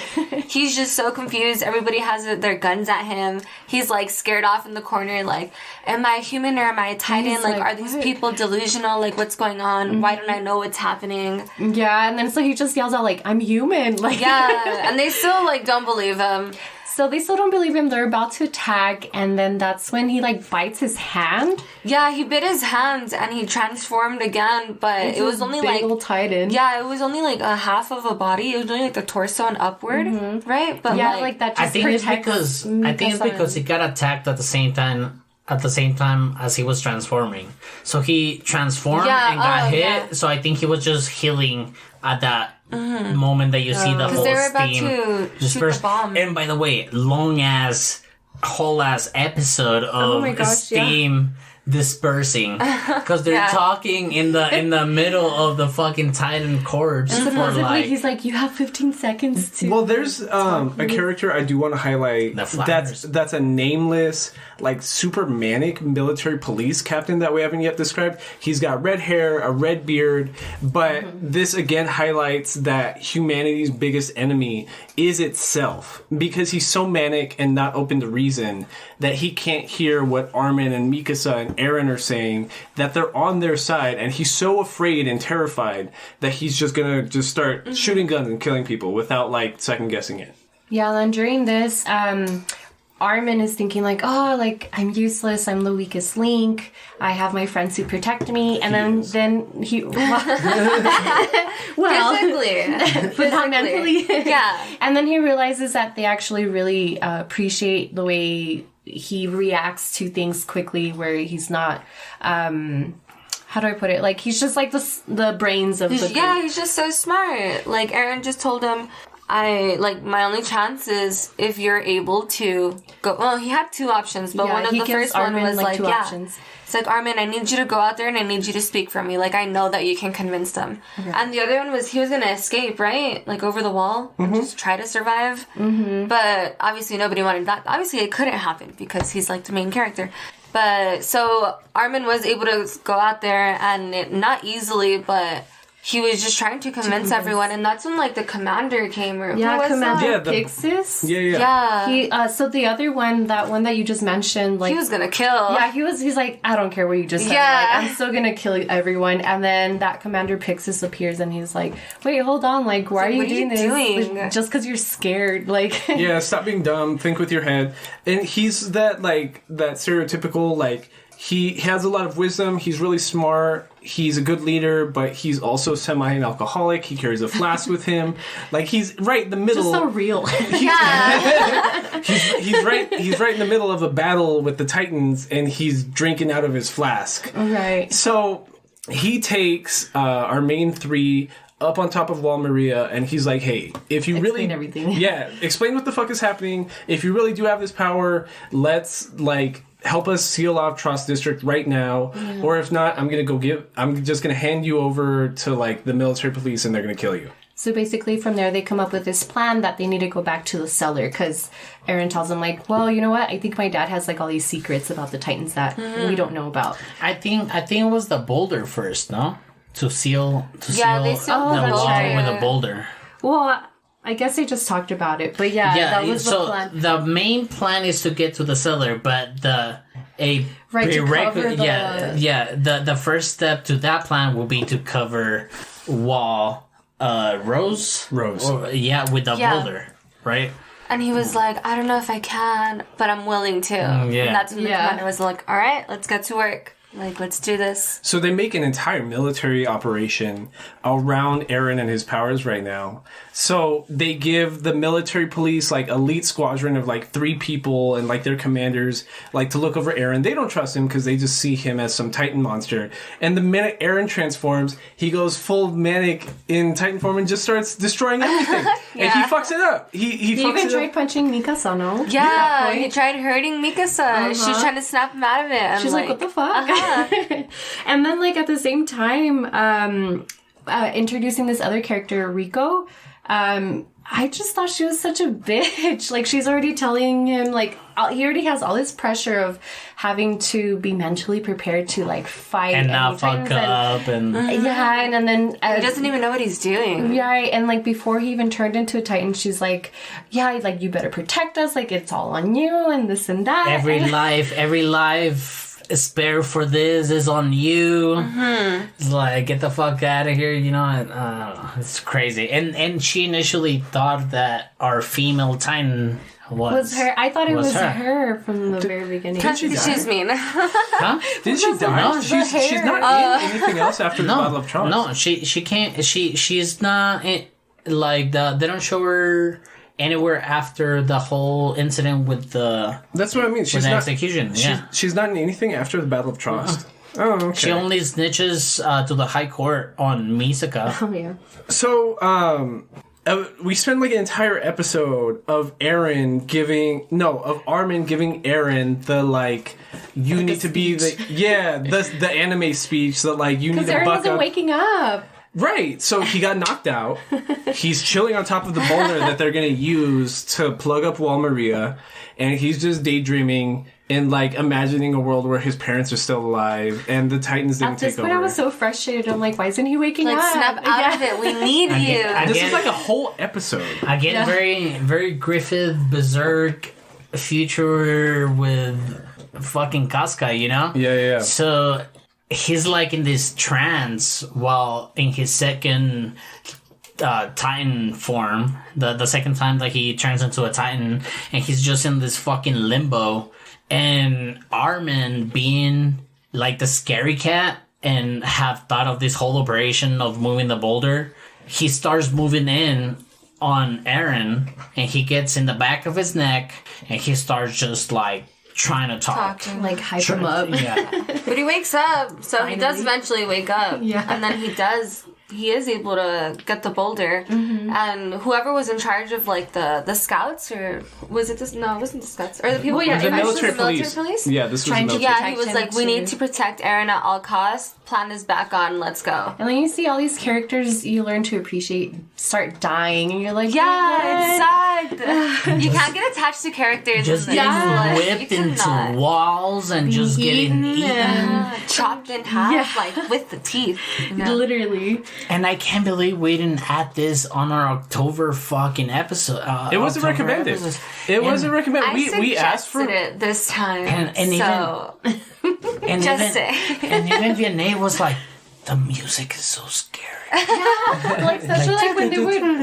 He's just so confused. Everybody has their guns at him. He's, like, scared off in the corner, like, am I a human or am I a Titan? Like, are these people delusional? Like, what's going on? Why don't I know what's happening? Yeah, and then so he just yells out, like, I'm human. Like, yeah, and they still, like, don't believe him. So they still don't believe him. They're about to attack, and then that's when he, like, bites his hand. Yeah, he bit his hand, and he transformed again, but it was only, big like... old Titan. Yeah, it was only, like, a half of a body. It was only, like, the torso and upward, right? But, yeah, like that just I think it's because he got attacked at the same time as he was transforming. So he transformed and got hit. Yeah. So I think he was just healing at that moment that you see the whole they were about steam to shoot the bomb. And by the way, whole ass episode of steam dispersing because they're talking in the middle of the fucking Titan corpse. And supposedly he's like, you have 15 seconds to. Well, there's a character I do want to highlight. That's a nameless, like super manic military police captain that we haven't yet described. He's got red hair, a red beard, but this again highlights that humanity's biggest enemy is itself, because he's so manic and not open to reason that he can't hear what Armin and Mikasa and Eren are saying, that they're on their side, and he's so afraid and terrified that he's just gonna just start shooting guns and killing people without like second guessing it. Yeah, and then during this, Armin is thinking like, oh, like I'm useless, I'm the weakest link, I have my friends who protect me, and then he physically, but not mentally. Yeah. And then he realizes that they actually really appreciate the way he reacts to things quickly, where he's not how do I put it? Like, he's just like the brains of the group. Yeah, he's just so smart. Like, Eren just told him, my only chance is if you're able to go. Well, he had two options, but one of the first one was like, options. It's like, Armin, I need you to go out there and I need you to speak for me. Like, I know that you can convince them. Okay. And the other one was he was going to escape, right? Like, over the wall and just try to survive. Mm-hmm. But obviously nobody wanted that. Obviously it couldn't happen because he's like the main character. But so Armin was able to go out there, and not easily, but he was just trying to convince everyone, and that's when like the commander came. Or yeah, who was Commander that? Pixis. Yeah. He so the other one, that one that you just mentioned, like he was gonna kill. Yeah, he's like, I don't care what you just said. Yeah. Like, I'm still gonna kill everyone. And then that Commander Pixis appears, and he's like, wait, hold on, like, why are you doing this? Like, just because you're scared, like. Yeah, stop being dumb. Think with your head. And he's that stereotypical, like, he has a lot of wisdom. He's really smart. He's a good leader, but he's also semi-alcoholic. He carries a flask with him. Like, he's right in the middle. Just so real. Yeah. He's right in the middle of a battle with the Titans, and he's drinking out of his flask. Right. So he takes our main three up on top of Wall Maria, and he's like, hey, if you explain everything. Yeah, explain what the fuck is happening. If you really do have this power, let's, like, help us seal off Trost District right now. Yeah. Or if not, I'm just gonna hand you over to, like, the military police, and they're gonna kill you. So basically from there, they come up with this plan that they need to go back to the cellar, because Eren tells them, like, well, you know what? I think my dad has, like, all these secrets about the Titans that we don't know about. I think it was the boulder first, no? To seal they sealed the wall with a boulder. Well, I guess they just talked about it, but that was the plan. The main plan is to get to the cellar, but the first step to that plan will be to cover Wall Rose. With the boulder, right? And he was like, I don't know if I can, but I'm willing to. And that's when the commander was like, all right, let's get to work. Like, let's do this. So they make an entire military operation around Eren and his powers right now. So they give the military police, like, elite squadron of, like, 3 people and, like, their commanders, like, to look over Eren. They don't trust him because they just see him as some Titan monster. And the minute Eren transforms, he goes full manic in Titan form and just starts destroying everything. And he fucks it up. He even tried punching Mikasa, no? Yeah, he tried hurting Mikasa. She was trying to snap him out of it. She's like, what the fuck? And then, like, at the same time, introducing this other character, Rico, I just thought she was such a bitch. Like, she's already telling him, like, he already has all this pressure of having to be mentally prepared to, like, fight and not fuck up and and then he doesn't even know what he's doing. Yeah, and, like, before he even turned into a Titan, she's like, yeah, like, you better protect us, like, it's all on you and this and that. Every life spare for this is on you. It's like, get the fuck out of here, you know. I don't know, it's crazy. And she initially thought that our female Titan was her. I thought it was her from the very beginning. She's mean. Huh? Did she die? No, she's not in anything else after the Battle of Trost. No, she can't. She's not in, like, they don't show her anywhere after the whole incident with the... That's what I mean. She's not... execution, She's not in anything after the Battle of Trost. Oh, okay. She only snitches to the High Court on Misaka. Oh, yeah. So, we spend like an entire episode of Armin giving Aaron the like you need to be the anime speech that like you need to Aaron buck wasn't up. waking up. Right, so he got knocked out. He's chilling on top of the boulder that they're gonna use to plug up Wall Maria, and he's just daydreaming and like imagining a world where his parents are still alive and the Titans didn't At this take point, over. I was so frustrated. I'm like, why isn't he waking Like, up? snap out of it. We need you. This is like a whole episode. I get very, very Griffith Berserk future with fucking Casca, you know? Yeah. So he's like in this trance while in his second Titan form, the second time that he turns into a Titan, and he's just in this fucking limbo. And Armin, being like the scary cat and have thought of this whole operation of moving the boulder, he starts moving in on Aaron, and he gets in the back of his neck, and he starts just like trying to talk. Talking. Like, hype him up. Yeah. But he wakes up, so he does Finally. eventually wake up. Yeah. And then he is able to get the boulder. And whoever was in charge of like the scouts, or was it this? No, it wasn't the scouts. Or the people Well, yeah, in The charge of military the police? Yeah, this was Trying the to- military. Yeah, he was Protect like, him we too. need to protect Aaron at all costs. Plan is back on. Let's go. And then you see all these characters you learn to appreciate start dying, and you're like, Yeah, it's sad. You can't get attached to characters. Just in getting this. Like, whipped you into cannot. walls and just getting eaten. Yeah, chopped in half, like with the teeth. You know? literally. And I can't believe we didn't add this on our October fucking episode. It wasn't October recommended. episodes. It wasn't recommended. I We asked for it this time, And so And just even, say. and even Vianney was like, the music is so scary. Like especially like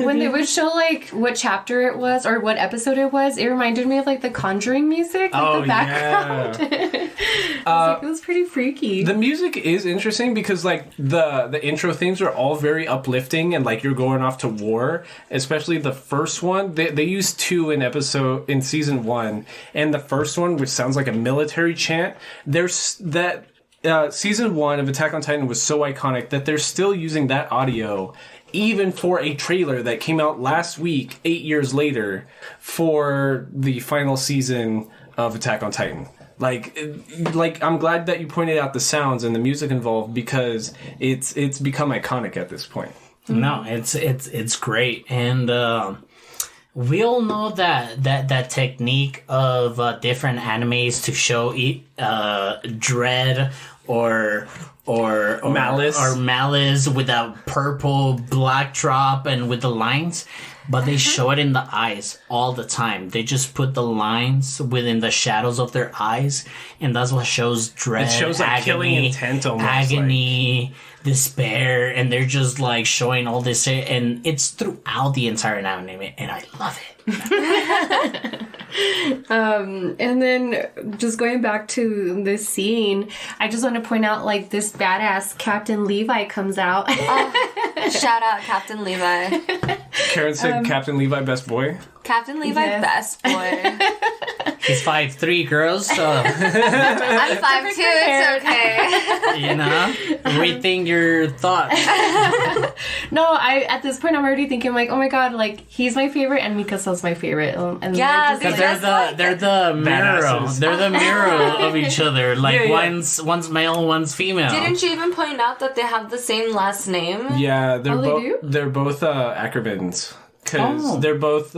when they would show like what chapter it was or what episode it was, it reminded me of like the Conjuring music, like the background. It was pretty freaky. The music is interesting because like the intro themes are all very uplifting and like you're going off to war. Especially the first one, they used two in season 1, and the first one, which sounds like a military chant. There's that. Season 1 of Attack on Titan was so iconic that they're still using that audio even for a trailer that came out last week, 8 years later, for the final season of Attack on Titan. Like I'm glad that you pointed out the sounds and the music involved because it's become iconic at this point. No, it's great. And we all know that technique of different animes to show dread or malice with a purple black drop and with the lines, but they show it in the eyes all the time. They just put the lines within the shadows of their eyes, and that's what shows dread. It shows like killing intent almost. Agony, despair, and they're just like showing all this, and it's throughout the entire anime, and I love it. And then just going back to this scene, I just want to point out like this badass Captain Levi comes out. Shout out Captain Levi. Karen said Captain Levi, best boy. Captain Levi, Yes. best boy. He's 5'3", girls, so I'm 5'2", it's okay. you know, rethink your thoughts. No, at this point I'm already thinking like, oh my god, like he's my favorite and Mikasa's my favorite. And Yeah, they're just, Because like- they're the mirror. Badasses. They're the mirror of each other. Like Yeah, yeah. one's male, one's female. Didn't you even point out that they have the same last name? Yeah, they do? they're both Acrobins. Because Oh. they're both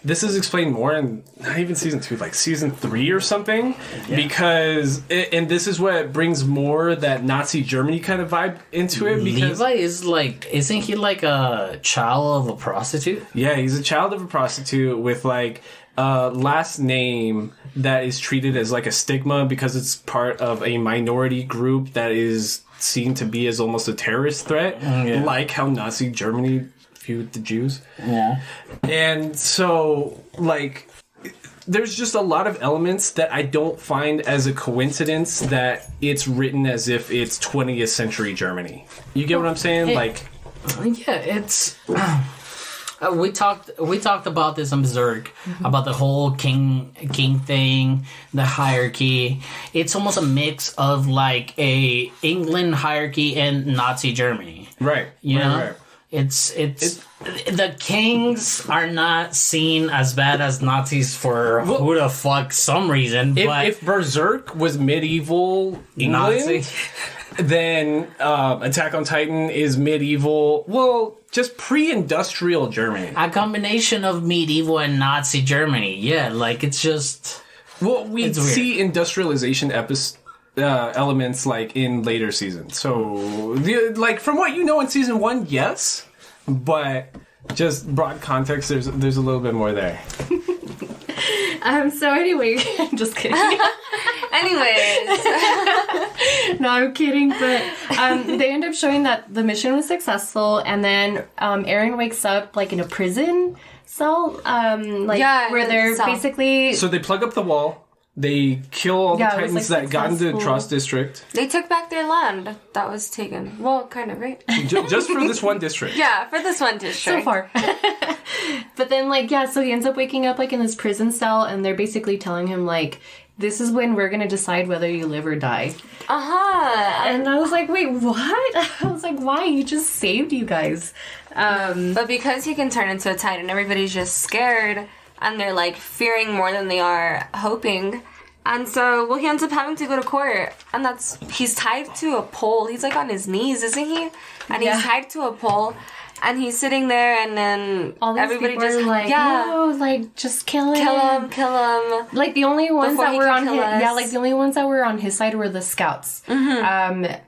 this is explained more in not even season 2, like season 3 or something. Because and this is what brings more that Nazi Germany kind of vibe into it. Because Levi is like, isn't he like a child of a prostitute? yeah, he's a child of a prostitute with like last name that is treated as like a stigma because it's part of a minority group that is seen to be as almost a terrorist threat, like how Nazi Germany viewed the Jews. Yeah. And so, like, there's just a lot of elements that I don't find as a coincidence that it's written as if it's 20th century Germany. You get what I'm saying? Like, Yeah, it's. We talked about this on Berserk, about the whole king thing, the hierarchy. It's almost a mix of like a England hierarchy and Nazi Germany. right. You know? Right. It's the Kings are not seen as bad as Nazis for who the fuck some reason. But If Berserk was medieval England, Nazi. then Attack on Titan is medieval. Well, just pre-industrial Germany. A combination of medieval and Nazi Germany. Yeah, like it's just. Well, we It's weird. see industrialization elements like in later seasons. So, like from what you know in season 1, yes, but just broad context, there's a little bit more there. So anyway, I'm just kidding. Anyways, No, I'm kidding. But they end up showing that the mission was successful, and then Eren wakes up like in a prison cell, Yeah, where they're cell. basically. So they plug up the wall. They kill all the Yeah, it was, Titans like, that got into successful. Trust District. they took back their land that was taken. Well, kind of, right? Just for this one district. Yeah, for this one So district. far. But then, so he ends up waking up, in this prison cell, and they're basically telling him, this is when we're going to decide whether you live or die. Uh-huh. And I was like, wait, what? I was like, why? You just saved you guys. But because he can turn into a Titan, everybody's just scared, and they're, fearing more than they are hoping. And so, he ends up having to go to court, and he's tied to a pole. He's, on his knees, isn't he? And Yeah. he's tied to a pole, and he's sitting there, and then All these everybody people just, are no, just kill him. kill him. The only ones Before that he were can on kill his, us. the only ones that were on his side were the scouts,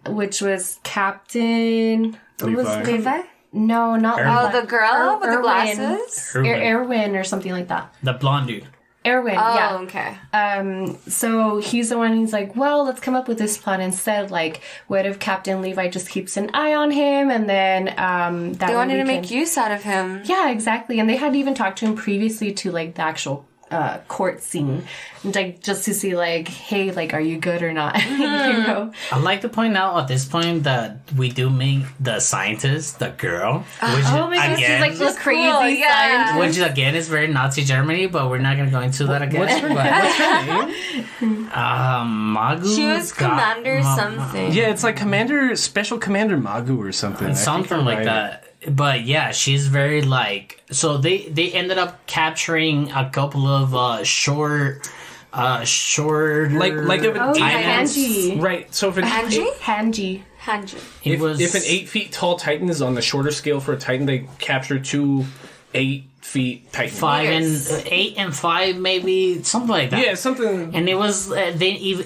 which was Captain. What was Levi. the- Levi? No, not Oh, Levi. the girl with the Erwin. glasses? Erwin or something like that. The blonde dude. Erwin, Oh, yeah. okay. So he's the one who's like, well, let's come up with this plan instead. What if Captain Levi just keeps an eye on him, and then that They way wanted we to can- make use out of him. Yeah, exactly. And they had even talked to him previously to the actual court scene, and, just to see hey, are you good or not? You know. I'd like to point out at this point that we do make the scientist the girl, which Oh my gosh, again, she's the crazy cool, yeah. scientist. which again is very Nazi Germany, but we're not gonna go into that again. What's her name? Magu. She was Commander something. Yeah, it's Special Commander Magu or something. I think Something you're like right. that. But yeah, she's very so they ended up capturing a couple of short Like if an Oh, Titans- Hanji. Right. So if an Hanji? Hanji. Hanji. if an 8 feet tall Titan is on the shorter scale for a Titan, they capture 2 8 feet Titans. 5 Meters. and 8 and 5, maybe something like that. Yeah, something. And it was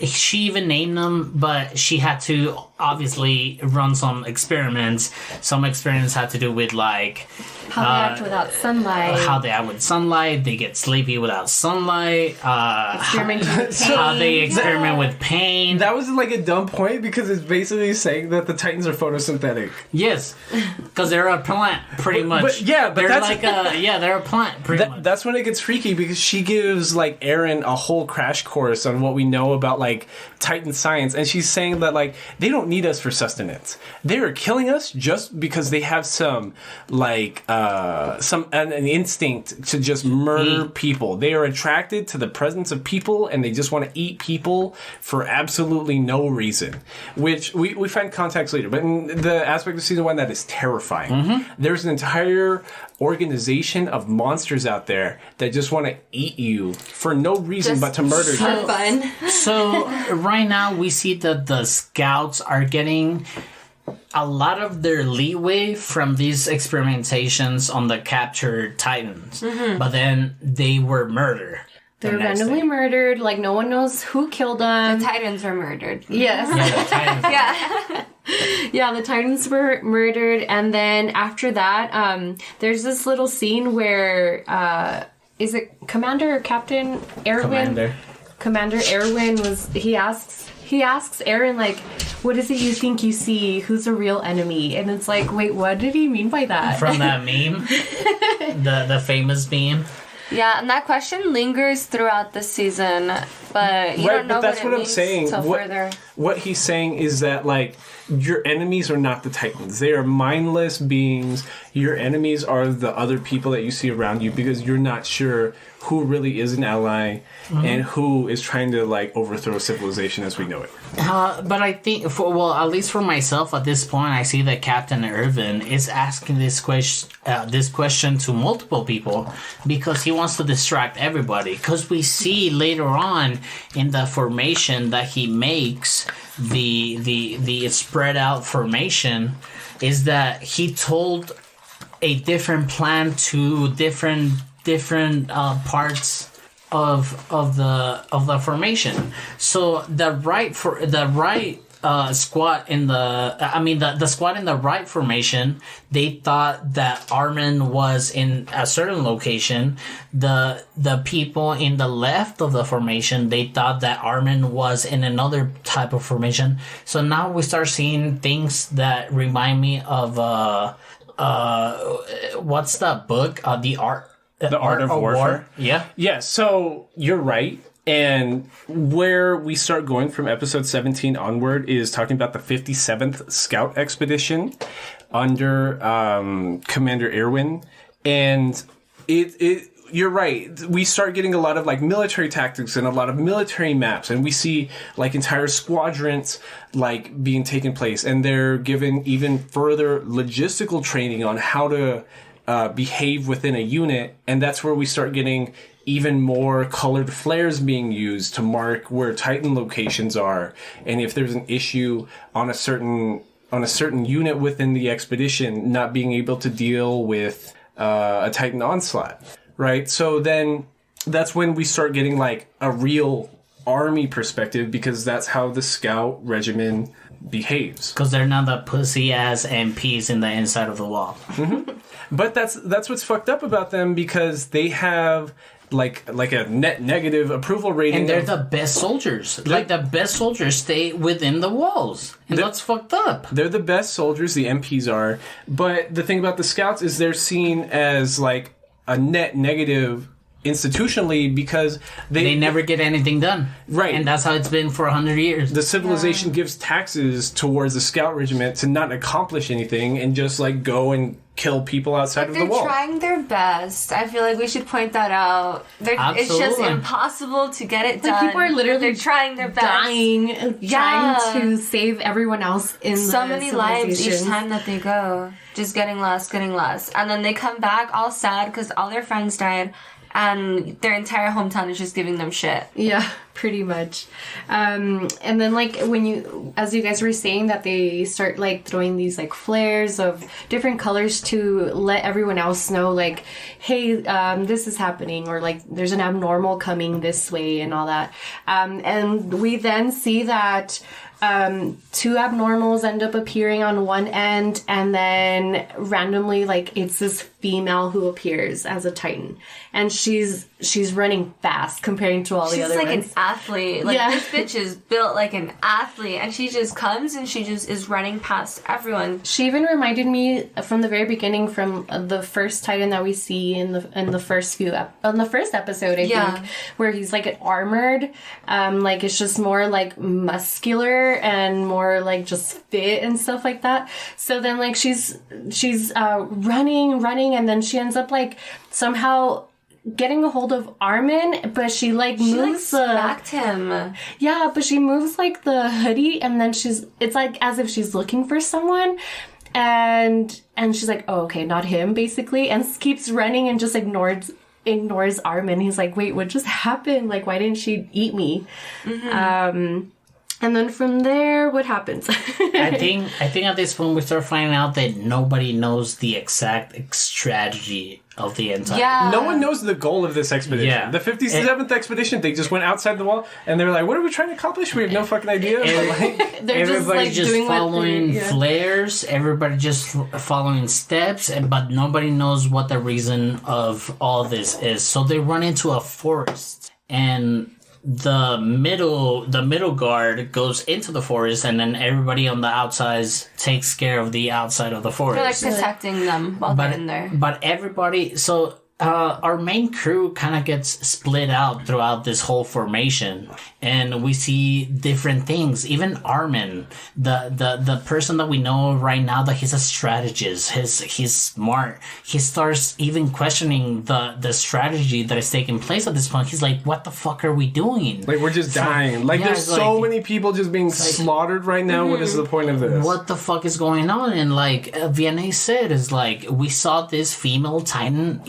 she even named them, but she had to obviously run some experiments. Some experiments had to do with How they act without sunlight. how they act with sunlight. They get sleepy without sunlight. Experimenting with How they pain. experiment with pain. That was a dumb point because it's basically saying that the Titans are photosynthetic. Yes, because they're a plant, pretty much. but they're that's- they're a plant, pretty much. That's when it gets freaky because she gives Eren a whole crash course on what we know about Titan science, and she's saying that they don't need us for sustenance. They are killing us just because they have some an instinct to just murder people. They are attracted to the presence of people, and they just want to eat people for absolutely no reason. Which we find context later, but in the aspect of season 1 that is terrifying. There's an entire organization of monsters out there that just want to eat you for no reason but to murder you. For fun. So right now we see that the scouts are getting a lot of their leeway from these experimentations on the captured Titans, but then they were murdered. They were randomly murdered. No one knows who killed them. The Titans were murdered. Yes. Yeah, the Titans. Yeah. Yeah, the Titans were murdered, and then after that, there's this little scene where is it Commander or Captain Erwin? Commander Erwin he asks Eren what is it you think you see? Who's a real enemy? And it's wait, what did he mean by that? From that meme, the famous meme. Yeah, and that question lingers throughout the season, but you don't know that's what I'm means saying. till further. What he's saying is that, like, your enemies are not the Titans. They are mindless beings. Your enemies are the other people that you see around you because you're not sure who really is an ally and who is trying to, like, overthrow civilization as we know it. But I think, at least for myself at this point, I see that Captain Irvin is asking this question to multiple people because he wants to distract everybody. Because we see later on in the formation that he makes, the spread out formation, is that he told a different plan to different parts of the formation. So the squad in the squad in the right formation, they thought that Armin was in a certain location. The people in the left of the formation, they thought that Armin was in another type of formation. So now we start seeing things that remind me of what's that book? The Art of Warfare. War. Yeah. Yeah, so you're right. And where we start going from episode 17 onward is talking about the 57th Scout Expedition under Commander Irwin. And you're right. We start getting a lot of, like, military tactics and a lot of military maps. And we see, like, entire squadrons, like, being taken place. And they're given even further logistical training on how to behave within a unit, and that's where we start getting even more colored flares being used to mark where Titan locations are, and if there's an issue on a certain unit within the expedition not being able to deal with a Titan onslaught, right? So then that's when we start getting, like, a real army perspective, because that's how the scout regimen behaves. Because they're not the pussy-ass MPs in the inside of the wall. Mm-hmm. But that's what's fucked up about them, because they have like a net negative approval rating. And they're the best soldiers. Like, the best soldiers stay within the walls. And that's fucked up. They're the best soldiers, the MPs are. But the thing about the scouts is they're seen as, like, a net negative institutionally, because they never get anything done. Right. And that's how it's been for 100 years. The civilization gives taxes towards the scout regiment to not accomplish anything and just, like, go and kill people outside of the wall. They're trying their best. I feel like we should point that out. It's just impossible to get it done. Like, people are literally they're trying their best. Dying, trying to save everyone else in so many lives each time that they go. Just getting lost. And then they come back all sad because all their friends died. And their entire hometown is just giving them shit. Yeah, pretty much. And then, like, as you guys were saying, that they start, like, throwing these, like, flares of different colors to let everyone else know, like, hey, this is happening, or, like, there's an abnormal coming this way and all that. And we then see that two abnormals end up appearing on one end, and then randomly, like, it's this female who appears as a Titan, and she's running fast comparing to all the other ones. She's like an athlete. Like, this bitch is built like an athlete, and she just comes and she just is running past everyone. She even reminded me from the very beginning, from the first Titan that we see in the first episode, I think, where he's, like, armored. Like, it's just more, like, muscular and more, like, just fit and stuff like that. So then, like, she's running, and then she ends up, like, somehow getting a hold of Armin, but she, like, moves smacked him. Yeah, but she moves, like, the hoodie, and then it's like as if she's looking for someone, and she's like, oh, okay, not him, basically, and keeps running and just ignores Armin. He's like, wait, what just happened? Like, why didn't she eat me? Mm-hmm. And then from there, what happens? I think at this point we start finding out that nobody knows the exact strategy of the entire. Yeah. No one knows the goal of this expedition. Yeah. The 57th expedition, they just went outside the wall and they were like, what are we trying to accomplish? We have no fucking idea. Everybody just following flares. Everybody just following steps, but nobody knows what the reason of all this is. So they run into a forest, and the middle guard goes into the forest, and then everybody on the outside takes care of the outside of the forest. They're, like, protecting them while they're in there. But everybody, so our main crew kind of gets split out throughout this whole formation, and we see different things. Even Armin, the person that we know right now that he's a strategist, he's smart. He starts even questioning the strategy that is taking place at this point. He's like, "What the fuck are we doing? Like, we're just dying. Like, there's so many people just being slaughtered right now. What is the point of this? What the fuck is going on?" And like Vianney said, is like, we saw this female Titan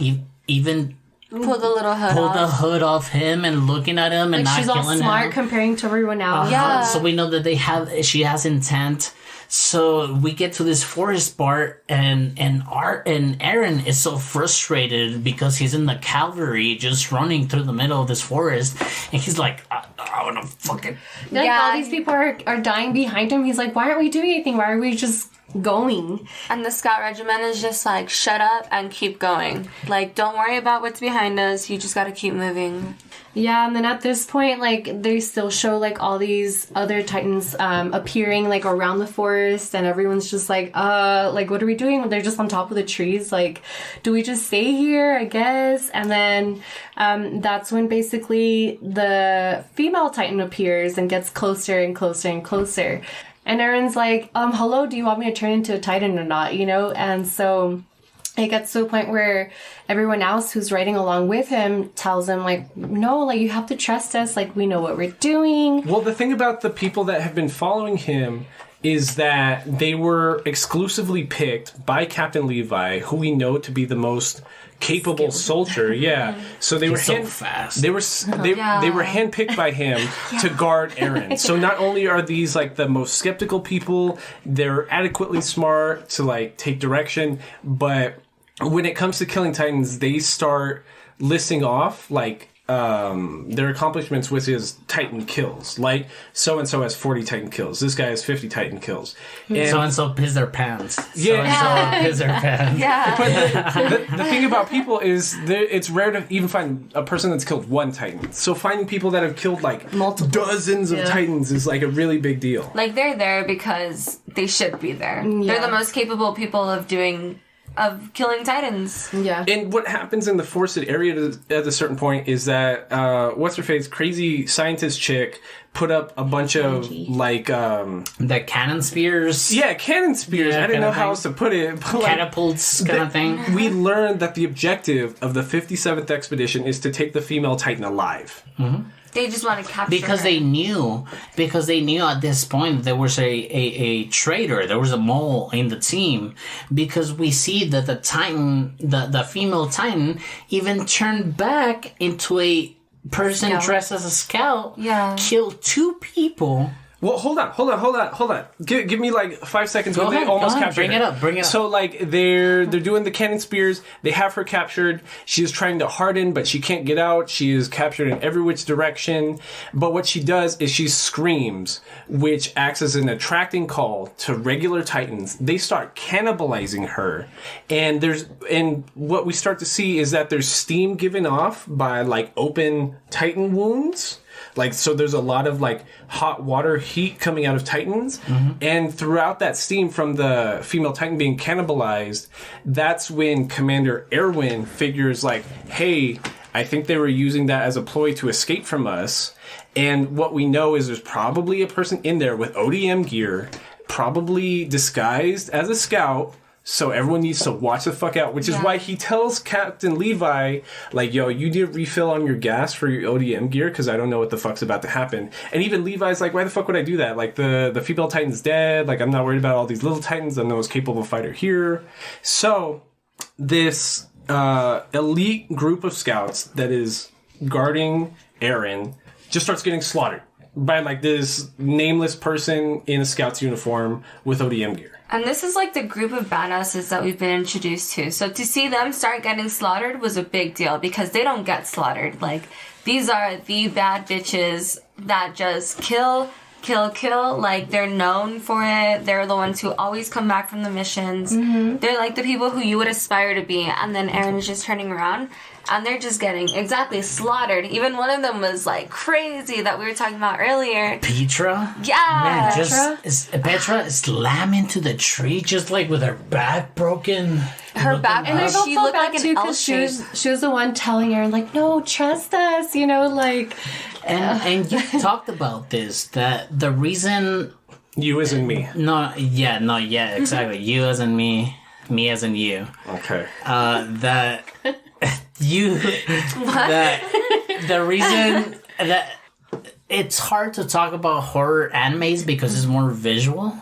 even Pull the little hood off. the hood off him and looking at him and not she's all killing smart him. comparing to everyone else. Yeah. So we know that she has intent. So we get to this forest part, and Aaron is so frustrated because he's in the cavalry just running through the middle of this forest, and he's like, I want to fucking... Like, Yeah. all these people are dying behind him. He's like, why aren't we doing anything? Why are we just going? And the scout regiment is just like, shut up and keep going. Like, don't worry about what's behind us. You just gotta keep moving. Yeah, and then at this point, like, they still show, like, all these other Titans appearing, like, around the forest, and everyone's just like, what are we doing? They're just on top of the trees, like, do we just stay here, I guess? And then that's when basically the female Titan appears and gets closer and closer and closer. And Aaron's like, hello, do you want me to turn into a Titan or not, you know? And so... it gets to a point where everyone else who's riding along with him tells him, like, no, like, you have to trust us. Like, we know what we're doing. Well, the thing about the people that have been following him is that they were exclusively picked by Captain Levi, who we know to be the most capable soldier. Yeah. So they were so fast. They were handpicked by him to guard Aaron. So not only are these like the most skeptical people, they're adequately smart to like take direction, but when it comes to killing Titans, they start listing off like their accomplishments, which is Titan kills. Like, so-and-so has 40 Titan kills. This guy has 50 Titan kills. And So-and-so piss their pants. Yeah. So-and-so piss their pants. Yeah. But the thing about people is it's rare to even find a person that's killed one Titan. So finding people that have killed like Multiple. dozens of Titans is like a really big deal. Like, they're there because they should be there. They're the most capable people of killing Titans. Yeah. And what happens in the forested area at a certain point is that what's her face, crazy scientist chick, put up a bunch of like The cannon spears. yeah, cannon spears. Yeah, I didn't know kinda how thing. else to put it. But like, Catapults kind of thing. we learned that the objective of the 57th expedition is to take the female Titan alive. They just want to capture Because her. they knew at this point there was a traitor, there was a mole in the team, because we see that the Titan, the female Titan, even turned back into a person Scout. dressed as a scout, Yeah. killed 2 people. Well, hold on. Give me like 5 seconds when Go they ahead, almost go ahead. captured Bring her. it up, bring it up. So like they're doing the cannon spears. They have her captured. She is trying to harden, but she can't get out. She is captured in every which direction. But what she does is she screams, which acts as an attracting call to regular Titans. They start cannibalizing her, and what we start to see is that there's steam given off by like open Titan wounds. Like, so there's a lot of like hot water heat coming out of Titans. And throughout that steam from the female Titan being cannibalized, that's when Commander Erwin figures like, hey, I think they were using that as a ploy to escape from us. And what we know is there's probably a person in there with ODM gear, probably disguised as a scout. So everyone needs to watch the fuck out, which is why he tells Captain Levi, like, yo, you need to refill on your gas for your ODM gear, because I don't know what the fuck's about to happen. And even Levi's like, why the fuck would I do that? Like, the female Titan's dead. Like, I'm not worried about all these little Titans. I'm the most capable fighter here. So this elite group of scouts that is guarding Aaron just starts getting slaughtered by, like, this nameless person in a scout's uniform with ODM gear. And this is like the group of badasses that we've been introduced to. So to see them start getting slaughtered was a big deal because they don't get slaughtered. Like, these are the bad bitches that just kill kill. Like, they're known for it. They're the ones who always come back from the missions. They're like the people who you would aspire to be. And then Eren is just turning around and they're just getting slaughtered. Even one of them was like crazy that we were talking about earlier. Petra? Yeah. Man, Petra slam into the tree just like with her back broken. Her back, and she looked like an L shape. She was the one telling Eren, like, no, trust us, like. And you talked about this, that the reason. You as in me. Exactly. You as in me as in you. Okay. That you. That the reason that it's hard to talk about horror animes because it's more visual.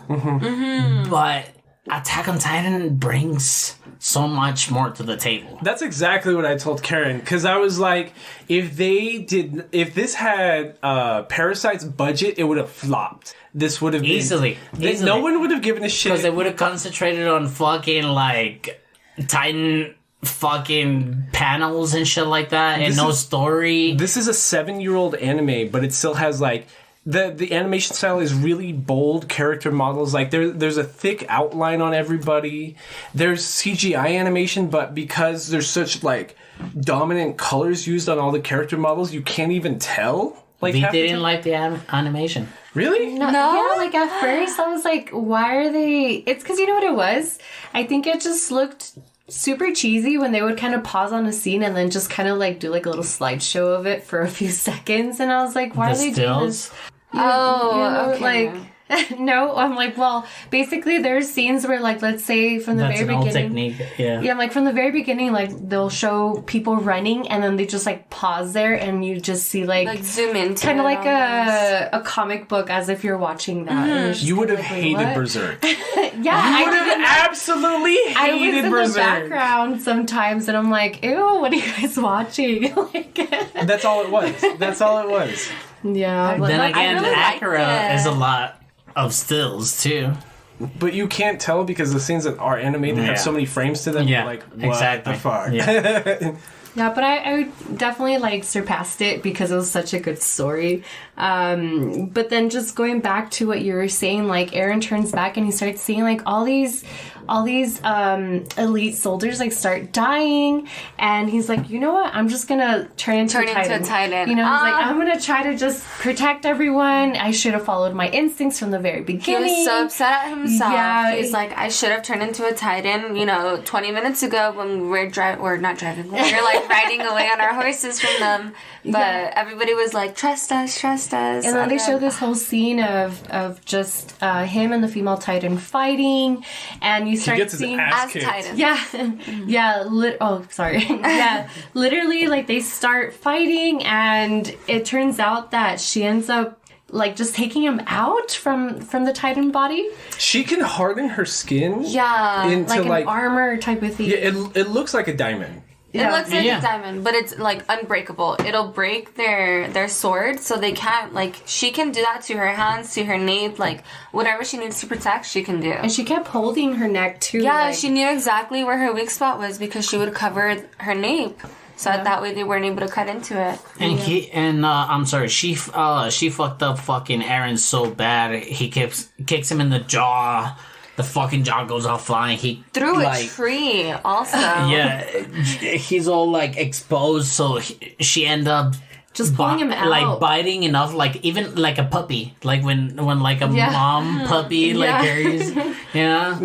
But Attack on Titan brings so much more to the table. That's exactly what I told Karen, because I was like, if this had Parasite's budget, it would have flopped. This would have easily. No one would have given a shit. Because they would have concentrated on fucking, like, Titan fucking panels and shit like that, and no story. This is a 7-year-old anime, but it still has, like, the animation style is really bold character models. Like, there's a thick outline on everybody. There's CGI animation, but because there's such, like, dominant colors used on all the character models, you can't even tell. Like, they didn't like the animation. Really? No. Yeah, like, at first I was like, why are they... It's because you know what it was? I think it just looked super cheesy when they would kind of pause on a scene and then just kind of, like, do, like, a little slideshow of it for a few seconds. And I was like, why are they doing this? Okay. Like, no, I'm like, well, basically there's scenes where, like, let's say from the very beginning. Technique, yeah. Yeah, like from the very beginning, like they'll show people running and then they just like pause there and you just see like zoom in, kind of like a comic book as if you're watching that. You would have hated Berserk. Yeah, I would have absolutely hated I was in Berserk. the background sometimes and I'm like, ew, what are you guys watching? That's all it was. Yeah. Then again, really Akira is a lot of stills too. But you can't tell because the scenes that are animated have so many frames to them. Yeah, You're like, what exactly. the fuck? Yeah. Yeah, but I definitely like surpassed it because it was such a good story. But then just going back to what you were saying, like Eren turns back and he starts seeing like all these elite soldiers like start dying, and he's like, you know what? I'm just gonna turn into a Titan. You know, he's like, I'm gonna try to just protect everyone. I should have followed my instincts from the very beginning. He was so upset at himself. Yeah, he's like, I should have turned into a Titan, 20 minutes ago when we were not driving. We were like riding away on our horses from them. But everybody was like, trust us. And then they show this whole scene of just him and the female Titan fighting, and you start seeing as Titan. Yeah, yeah, literally, like they start fighting, and it turns out that she ends up like just taking him out from the Titan body. She can harden her skin, into like an armor type of thing. Yeah, it looks like a diamond. It looks like a diamond, but it's like unbreakable. It'll break their sword, so they can't, like, she can do that to her hands, to her nape, like, whatever she needs to protect, she can do. And she kept holding her neck too. Yeah, she knew exactly where her weak spot was because she would cover her nape. So that way they weren't able to cut into it. And I'm sorry, she fucked up fucking Eren so bad. He kicks him in the jaw. The fucking jaw goes off flying. He threw a tree also. Yeah, he's all like exposed, so she ended up just pulling him out, like biting enough, like even like a puppy, like when like a mom puppy like carries,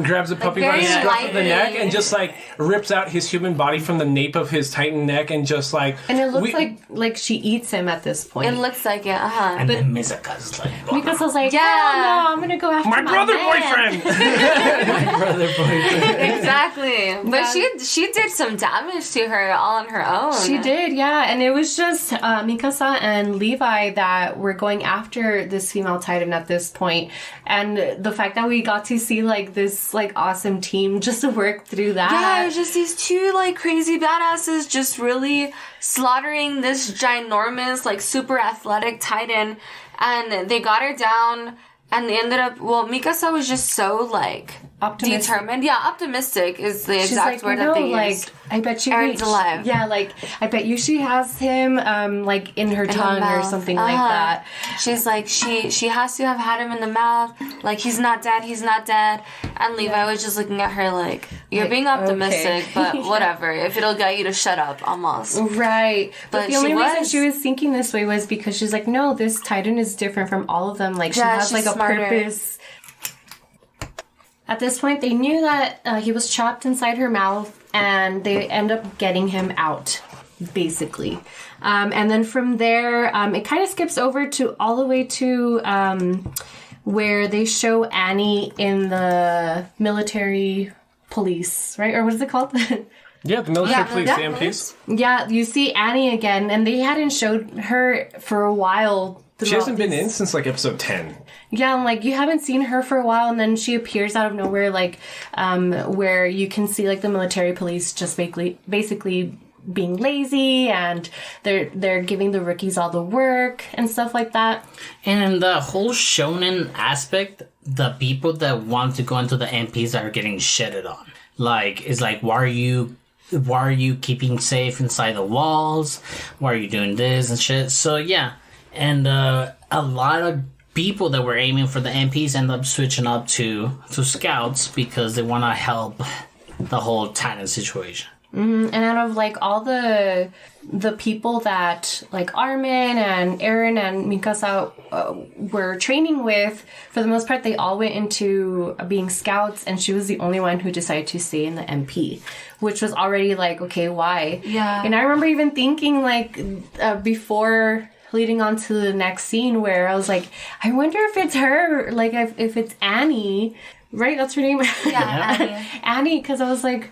grabs a puppy by the scruff of the neck and just like rips out his human body from the nape of his Titan neck and just like, and it looks like she eats him at this point. It looks like it, And then Misaka's like, Mikasa's like, no, I'm gonna go after my brother man. boyfriend. my brother boyfriend. Exactly, but she did some damage to her all on her own. She did, and it was just Mikasa and Levi that were going after this female Titan at this point, and the fact that we got to see like this like awesome team just work through that. Yeah, it was just these two like crazy badasses just really slaughtering this ginormous like super athletic Titan, and they got her down, and they ended up. Well, Mikasa was just so like optimistic. Determined. Yeah, optimistic is the She's exact like, word no, that they like, used. I bet you Erin's alive. Yeah, like, I bet you she has him, like, in her tongue or mouth. something like that. She's like, she has to have had him in the mouth. Like, he's not dead. And Levi was just looking at her like, you're Like, being optimistic, okay. but whatever. If it'll get you to shut up, almost. Right. But the she only reason was. she was thinking this way was because she's like, no, this Titan is different from all of them. Like, she Yeah, has, like, she's a smarter. purpose. At this point, they knew that he was trapped inside her mouth, and they end up getting him out, basically. And then from there, it kind of skips over to all the way to where they show Annie in the military police, right? Or what is it called? Yeah, the military police, the yeah, MPs. Yeah, you see Annie again, and they hadn't showed her for a while. She hasn't been in since like episode 10. Yeah, I'm like, you haven't seen her for a while, and then she appears out of nowhere, like, where you can see, like, the military police just basically being lazy, and they're giving the rookies all the work and stuff like that. And in the whole shonen aspect, the people that want to go into the MPs are getting shitted on. Like, it's like, why are you keeping safe inside the walls? Why are you doing this and shit? So, yeah. And a lot of people that were aiming for the MPs end up switching up to scouts because they want to help the whole Titan situation. And out of, like, all the people that, like, Armin and Eren and Mikasa were training with, for the most part, they all went into being scouts, and she was the only one who decided to stay in the MP, which was already, like, okay, why? Yeah. And I remember even thinking, like, before leading on to the next scene where I was like, I wonder if it's her, like, if it's Annie, right? That's her name? Yeah, Annie. Annie, because I was like,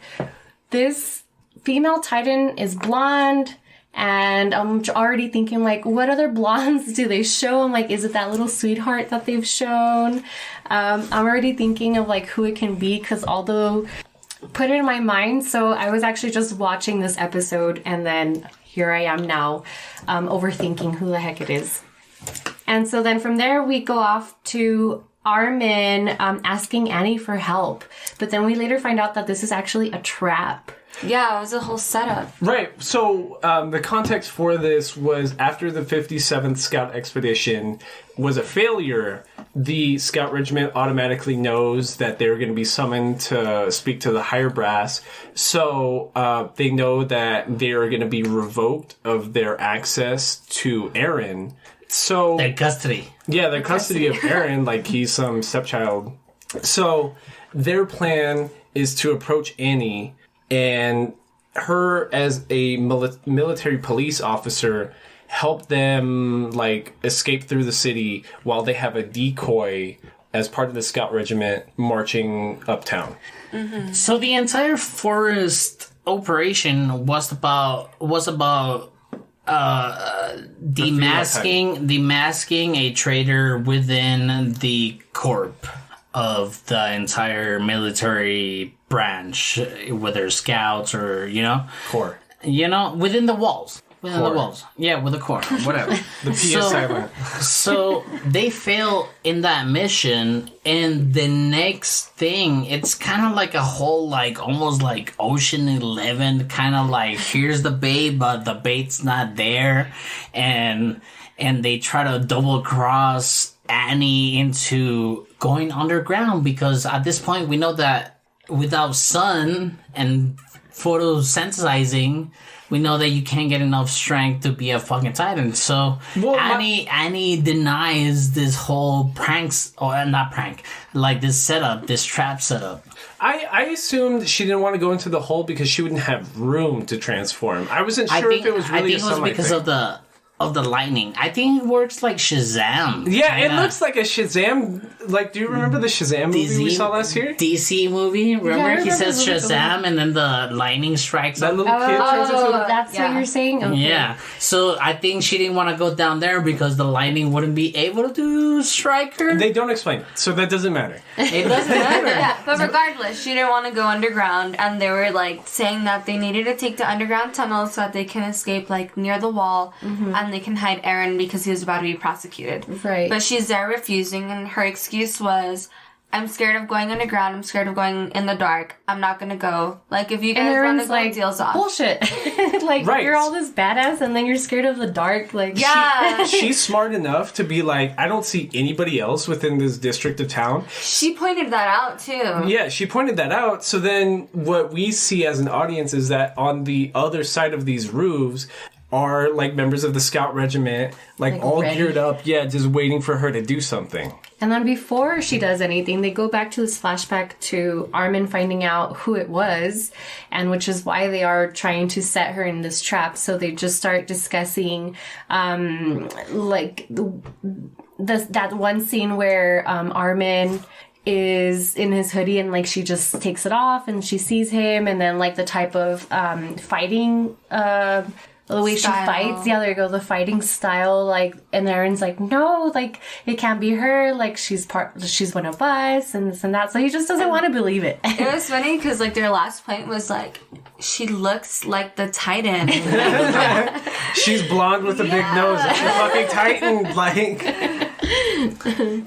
this female Titan is blonde, and I'm already thinking, like, what other blondes do they show? I'm like, is it that little sweetheart that they've shown? I'm already thinking of, like, who it can be, because although put it in my mind, so I was actually just watching this episode, and then here I am now, overthinking who the heck it is. And so then from there, we go off to Armin asking Annie for help, but then we later find out that this is actually a trap. Yeah, it was a whole setup. Right. So the context for this was after the 57th Scout Expedition was a failure, the Scout Regiment automatically knows that they're going to be summoned to speak to the higher brass. So they know that they are going to be revoked of their access to Eren. So Their custody. yeah, their custody of Eren, like he's some stepchild. So their plan is to approach Annie, and her as a military police officer help them like escape through the city while they have a decoy as part of the Scout Regiment marching uptown. Mm-hmm. So the entire forest operation was about demasking a traitor within the corp of the entire military branch, whether scouts or, Core. within the walls. Within Core. the walls. Yeah, with the core, whatever. The P is silent. So they fail in that mission, and the next thing, it's kind of like a whole, like, almost like Ocean 11, kind of like, here's the bait, but the bait's not there, and they try to double cross Annie into going underground, because at this point we know that without sun and photosynthesizing, we know that you can't get enough strength to be a fucking Titan. So Annie denies this whole this setup, this trap setup. I assumed she didn't want to go into the hole because she wouldn't have room to transform. I wasn't sure if it was really I think it was because of the lightning. I think it works like Shazam. Yeah, it looks like a Shazam. Like, do you remember the Shazam movie we saw last year? DC movie. Remember, I he remember says the movie. Shazam, and then the lightning strikes That him. little kid turns into That's what you're saying? Okay. Yeah, so I think she didn't want to go down there because the lightning wouldn't be able to strike her. They don't explain it, so that doesn't matter. It doesn't matter. Yeah, but regardless, she didn't want to go underground, and they were like saying that they needed to take the underground tunnel so that they can escape like near the wall, and they can hide Eren because he was about to be prosecuted. Right. But she's there refusing, and her excuse was I'm scared of going underground. I'm scared of going in the dark. I'm not gonna go. Like, if you And guys want Aaron's to go, like, deals off. bullshit. Like, Right. you're all this badass and then you're scared of the dark. Like, Yeah. She's smart enough to be like, I don't see anybody else within this district of town. She pointed that out, too. Yeah, she pointed that out. So then what we see as an audience is that on the other side of these roofs are like members of the scout regiment, like all ready. geared up, just waiting for her to do something. And then before she does anything, they go back to this flashback to Armin finding out who it was, and which is why they are trying to set her in this trap. So they just start discussing, like that one scene where Armin is in his hoodie and like she just takes it off and she sees him, and then like the type of fighting the way Style. she fights. Yeah, there you go. The fighting style, like, and Aaron's like, no, like, it can't be her. Like, she's one of us, and this and that. So he just doesn't want to believe it. It was funny because, like, their last point was, like, she looks like the Titan. She's blonde with a big nose, like a fucking Titan. Like,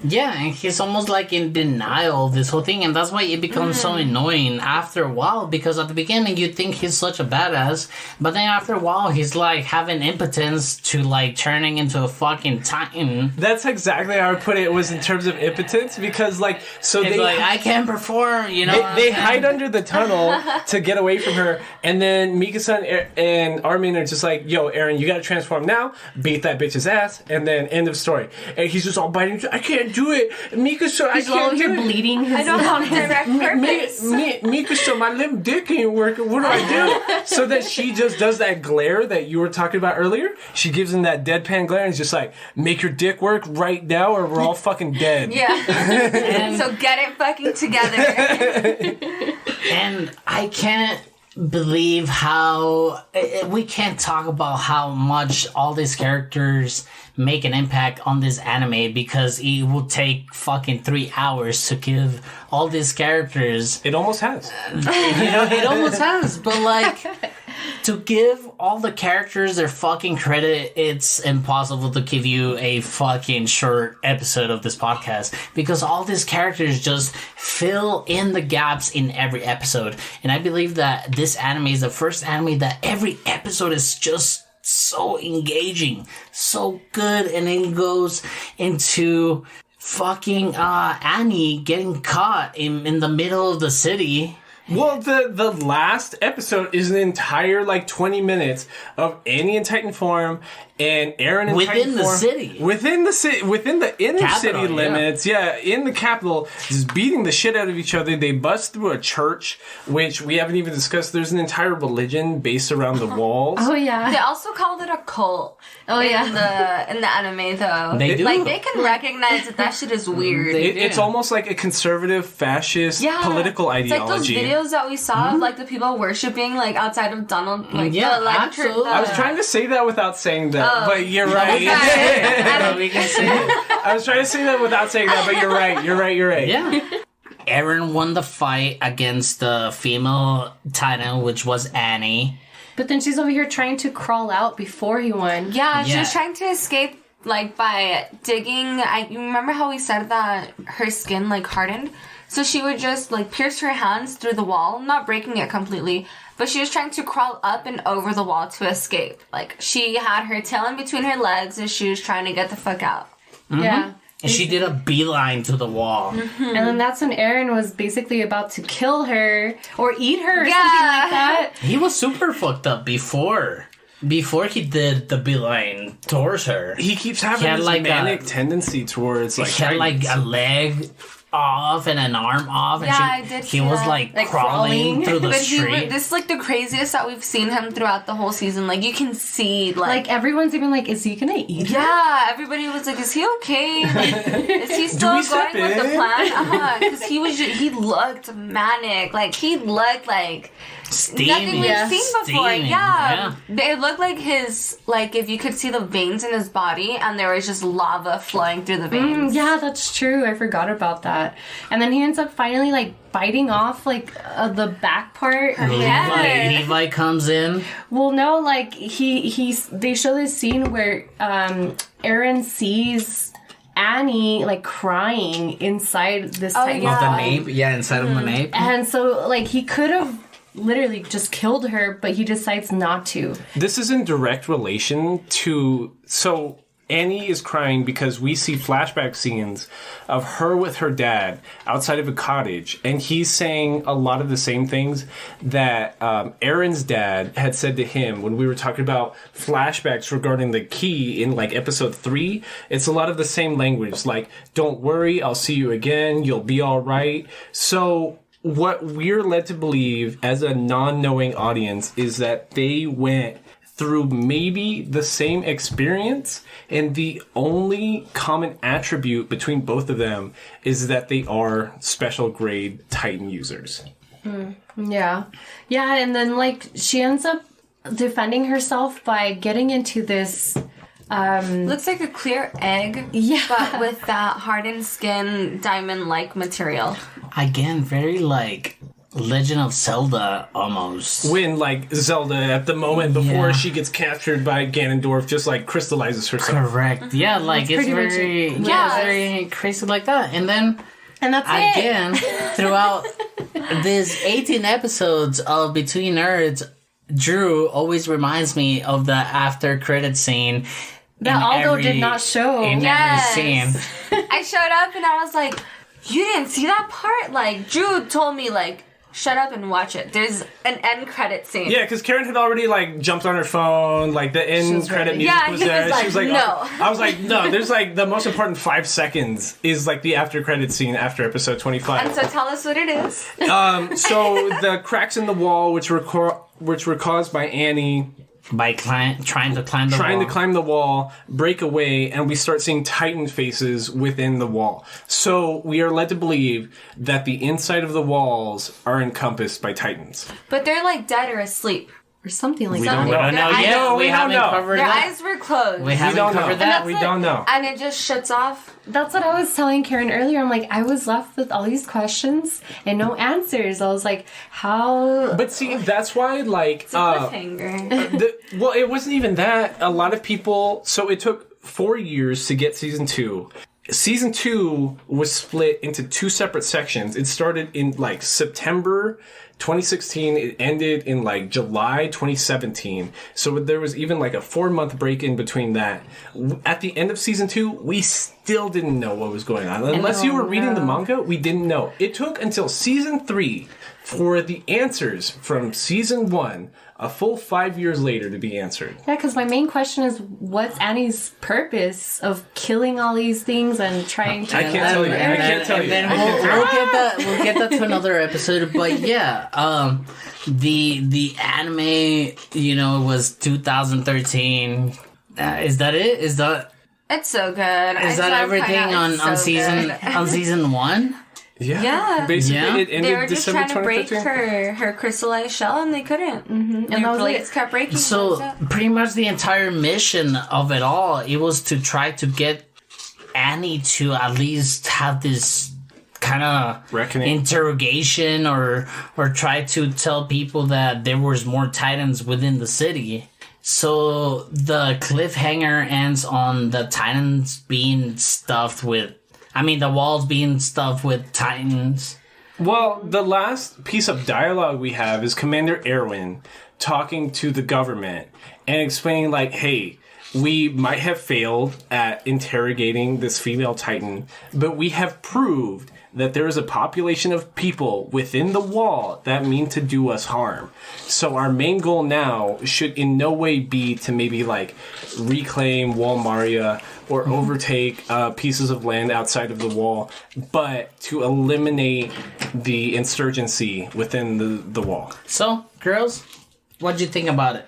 Yeah, and he's almost like in denial of this whole thing, and that's why it becomes so annoying after a while, because at the beginning you think he's such a badass, but then after a while he's like having impotence to like turning into a fucking Titan. that's exactly how I put it. Was in terms of impotence, because like, so It's they like, I can't perform, you know? They hide under the tunnel to get away from her, and then Mika-san and Armin are just like, yo, Aaron, you gotta transform now, beat that bitch's ass, and then end of story. And he's just all biting, I can't do it, Mika-san, I can't do You're it. bleeding. I don't have direct purpose. Mika-san, my limb dick ain't working, what do I do? So that she just does that glare that you were talking about earlier. She gives him that deadpan glare and is just like, make your dick work right now or we're all fucking dead. Yeah. So get it fucking together. And I can't believe how we can't talk about how much all these characters make an impact on this anime, because it will take fucking 3 hours to give all these characters. It almost has. You know, it almost has, but like, to give all the characters their fucking credit, it's impossible to give you a fucking short episode of this podcast, because all these characters just fill in the gaps in every episode. And I believe that this anime is the first anime that every episode is just so engaging, so good, and then goes into fucking Annie getting caught in the middle of the city. Well, the last episode is an entire, like, 20 minutes of Annie in Titan form and Aaron in Within Titan the form. city. Within the city. Within the inner Capital, city yeah. limits. Yeah, in the capital. Just beating the shit out of each other. They bust through a church, which we haven't even discussed. There's an entire religion based around the walls. Oh, yeah. They also called it a cult. Oh, yeah. In the anime, though. They do. Like, they can recognize that shit is weird. It's almost like a conservative, fascist, political It's like those ideology. videos that we saw of, like, the people worshiping, like, outside of Donald, like, Yeah, the electric... absolutely. I was trying to say that without saying that, but you're right. We can see it. I was trying to say that without saying that, but you're right. You're right. Yeah. Aaron won the fight against the female Titan, which was Annie. But then she's over here trying to crawl out before he won. Yeah, she Yeah. was trying to escape, like, by digging... You remember how we said that her skin, like, hardened? So she would just, like, pierce her hands through the wall, not breaking it completely, but she was trying to crawl up and over the wall to escape. Like, she had her tail in between her legs and she was trying to get the fuck out. Yeah. And she did a beeline to the wall. And then that's when Aaron was basically about to kill her or eat her or something like that. He was super fucked up before he did the beeline towards her. He keeps having had this like manic tendency towards, like... He had like trying- a leg off and an arm off, and Yeah, I did he see was that. like, Like crawling crawling. through the But street. this is, like, the craziest that we've seen him throughout the whole season. Like, you can see, Like, everyone's even like, is he gonna eat her? yeah, everybody was like, "Is he okay? Like, is he still we step going with the in?" plan?" Because he looked manic. Like, he looked like nothing we've seen before. Steaming, Yeah. It looked like if you could see the veins in his body, and there was just lava flowing through the veins. Yeah, that's true. I forgot about that. And then he ends up finally like biting off like the back part. Levi comes in. Well, no, like they show this scene where Aaron sees Annie like crying inside this Titan yeah. Of the pod. nape, inside of the nape. And so like he could have literally just killed her, but he decides not to. This is in direct relation to... So Annie is crying because we see flashback scenes of her with her dad outside of a cottage, and he's saying a lot of the same things that Aaron's dad had said to him when we were talking about flashbacks regarding the key in like episode 3. It's a lot of the same language, like, don't worry, I'll see you again, you'll be all right. So what we're led to believe as a non-knowing audience is that they went through maybe the same experience, and the only common attribute between both of them is that they are special grade Titan users. Yeah. Yeah, and then like she ends up defending herself by getting into this Looks like a clear egg, Yeah. but with that hardened skin, diamond-like material. Again, very like Legend of Zelda almost. When, like, Zelda, at the moment before Yeah. she gets captured by Ganondorf, just, like, crystallizes herself. Correct. Yeah, like it's pretty much very, it. it's very crazy like that. And then and that's again, throughout these 18 episodes of Between Nerds, Drew always reminds me of the after credit scene that in Aldo every- did not show. in Yes. every scene. I showed up and I was like, you didn't see that part? Like, Drew told me, like, shut up and watch it. There's an end credit scene. Yeah, because Karen had already, like, jumped on her phone, like, the end was credit ready. music Yeah, was he there. was She was like, like, no. oh. I was like, no, there's, like, the most important 5 seconds is, like, the after credit scene after episode 25. And so tell us what it is. So the cracks in the wall, which were caused by Annie By trying to climb the trying wall. to climb the wall, break away, and we start seeing Titan faces within the wall. So we are led to believe that the inside of the walls are encompassed by Titans. But they're, like, dead or asleep. Or something like We that. don't We don't know I yet. know, We we don't haven't know. covered Their that. eyes were closed. We haven't don't know. covered that. We don't know. And it just shuts off. That's what I was telling Karen earlier. I'm like, I was left with all these questions and no answers. I was like, how? But see, that's why, like, It's a cliffhanger. well, it wasn't even that. A lot of people. So it took 4 years to get season 2. Season 2 was split into 2 separate sections. It started in, like, September 2016. It ended in, like, July 2017. So there was even, like, a 4-month break in between that. At the end of season 2, we still didn't know what was going on. Unless you were reading the manga, we didn't know. It took until season 3 for the answers from season 1, a full 5 years later, to be answered. Yeah, because my main question is, what's Annie's purpose of killing all these things and trying to? I can't tell you. I can't tell you. And then I can't tell you. we'll get that to another episode. But yeah, the anime, you know, was 2013. Is that it? Is that It's so good. is that everything on season 1? Yeah. Basically, Yeah. it ended They were just December trying to break 2013. her crystallized shell, and they couldn't. And Their that was blades it. kept breaking. So That was it. pretty much the entire mission of it all, it was to try to get Annie to at least have this kind of Reckoning. interrogation or try to tell people that there was more Titans within the city. So the cliffhanger ends on the Titans being stuffed with, the walls being stuffed with Titans. Well, the last piece of dialogue we have is Commander Erwin talking to the government and explaining, like, hey, we might have failed at interrogating this female Titan, but we have proved that there is a population of people within the wall that mean to do us harm. So our main goal now should in no way be to maybe, like, reclaim Wall Maria or overtake pieces of land outside of the wall, but to eliminate the insurgency within the wall. So, girls, what'd you think about it?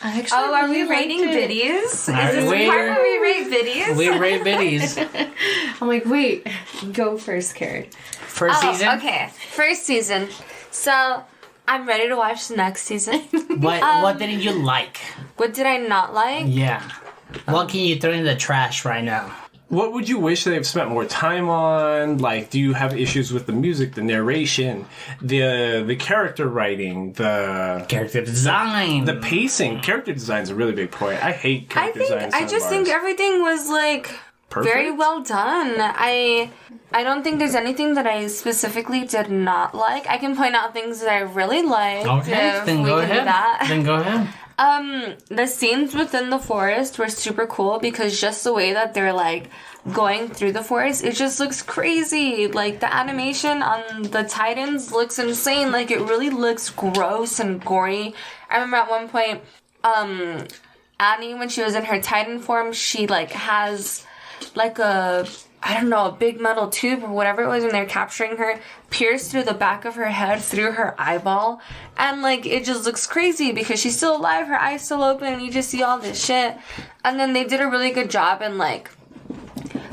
I actually Oh, are we really liked rating it. videos? Is Alright, this the part where we rate videos? We rate biddies. I'm like, wait, go first, Karen. First season? Okay. First season. So, I'm ready to watch the next season. What didn't you like? What did I not like? Yeah. What can you throw in the trash right now? What would you wish they've spent more time on? Like, do you have issues with the music, the narration, the character writing, the Character design. pacing? Character design is a really big point. I hate I character design. think I just think everything was like very well done. I don't think there's anything that I specifically did not like. I can point out things that I really liked. Okay, if then we go can do ahead. that. Then go ahead. The scenes within the forest were super cool because just the way that they're like going through the forest, it just looks crazy. Like the animation on the Titans looks insane. Like it really looks gross and gory. I remember at one point, Annie, when she was in her Titan form, she like has like a big metal tube or whatever it was when they're capturing her, pierced through the back of her head through her eyeball. And, like, it just looks crazy because she's still alive, her eyes still open, and you just see all this shit. And then they did a really good job in, like,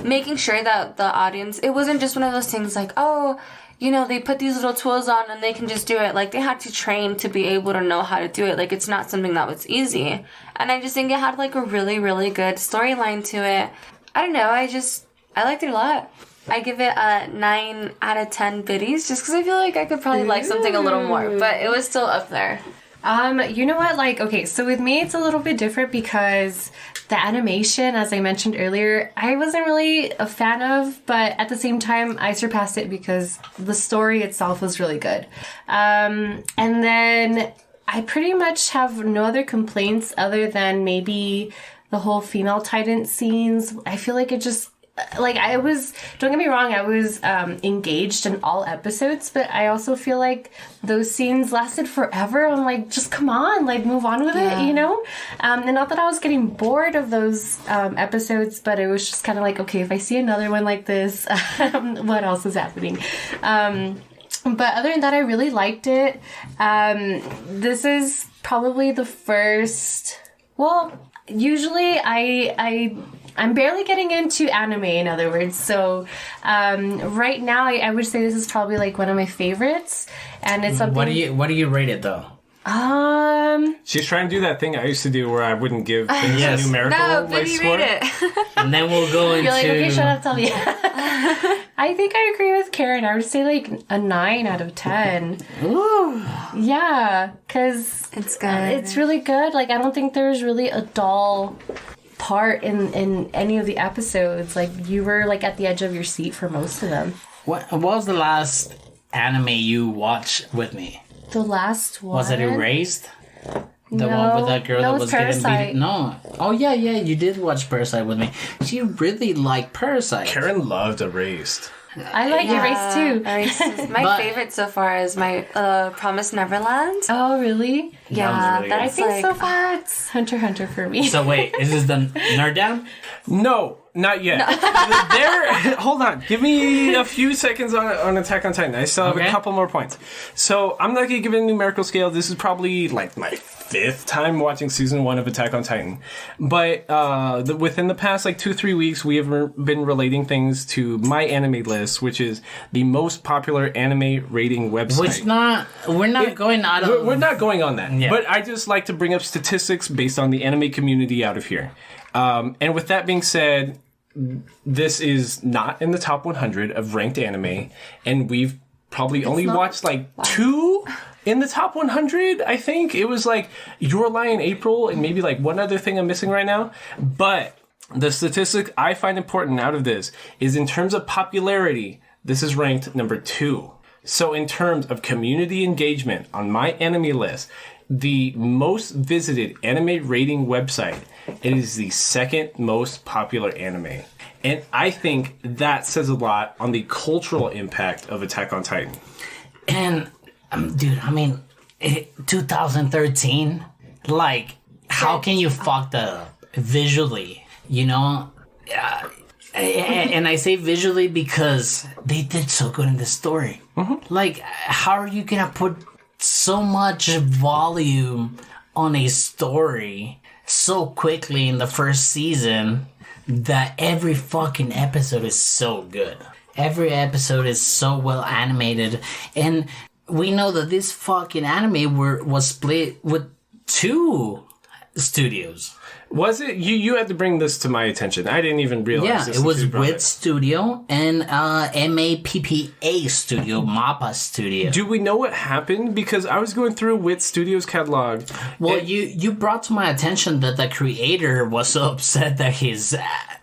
making sure that the audience, it wasn't just one of those things like, oh, you know, they put these little tools on and they can just do it. Like, they had to train to be able to know how to do it. Like, it's not something that was easy. And I just think it had, like, a really, really good storyline to it. I don't know, I liked it a lot. I give it a 9 out of 10 biddies just because I feel like I could probably like something a little more, but it was still up there. You know what? Like, okay, so with me, it's a little bit different because the animation, as I mentioned earlier, I wasn't really a fan of, but at the same time, I surpassed it because the story itself was really good. And then I pretty much have no other complaints other than maybe the whole female Titan scenes. I feel like it just, like, don't get me wrong, I was engaged in all episodes, but I also feel like those scenes lasted forever. I'm like, just come on, like, move on with it, you know? And not that I was getting bored of those episodes, but it was just kind of like, okay, if I see another one like this, what else is happening? But other than that, I really liked it. This is probably the first, well, usually I'm barely getting into anime, in other words. So right now, I would say this is probably like one of my favorites, and it's something. What do you rate it though? She's trying to do that thing I used to do where I wouldn't give things a numerical score. Read it. And then we'll go into. You're like, okay, shut up, tell me. I think I agree with Karen. I would say like a 9 out of 10. Ooh. Yeah, because It's good. it's really good. Like, I don't think there's really a dull part in any of the episodes. Like, you were like at the edge of your seat for most of them. What was the last anime you watched with me? The last one. Was it Erased? The No, one with that girl that was was getting Parasite. beaten? No. Oh, yeah, you did watch Parasite with me. She really liked Parasite. Karen loved Erased. I like Erased too. Erased is my But- favorite so far is my Promised Neverland. Oh, really? Yeah, really that's good. I think like, so far it's Hunter x Hunter for me. So wait, is this the Nerd Down? No, not yet. Hold on. Give me a few seconds on Attack on Titan. I still have Okay. a couple more points. So I'm not going to give it a numerical scale. This is probably like my 5th time watching season 1 of Attack on Titan. But within the past like 2-3 weeks, we have been relating things to my anime list, which is the most popular anime rating website. We're not going out of. We're not going on that. Yeah. But I just like to bring up statistics based on the anime community out of here. And with that being said, this is not in the top 100 of ranked anime, and we've probably only watched like 2 in the top 100, I think. It was like Your Lie in April and maybe like one other thing I'm missing right now. But the statistic I find important out of this is in terms of popularity, this is ranked number 2. So in terms of community engagement on my anime list, the most visited anime rating website, it is the 2nd most popular anime. And I think that says a lot on the cultural impact of Attack on Titan. And, dude, I mean, 2013, like, how can you fuck that up visually, you know? And I say visually because they did so good in the story. Mm-hmm. Like, how are you gonna put so much volume on a story so quickly in the first season that every fucking episode is so good? Every episode is so well animated, and we know that this fucking anime was split with 2 Studios. Was it? You had to bring this to my attention. I didn't even realize Yeah, this it was until you brought WIT Studio and MAPPA Studio, MAPPA Studio. Do we know what happened? Because I was going through WIT Studios catalog. Well, you brought to my attention that the creator was so upset that his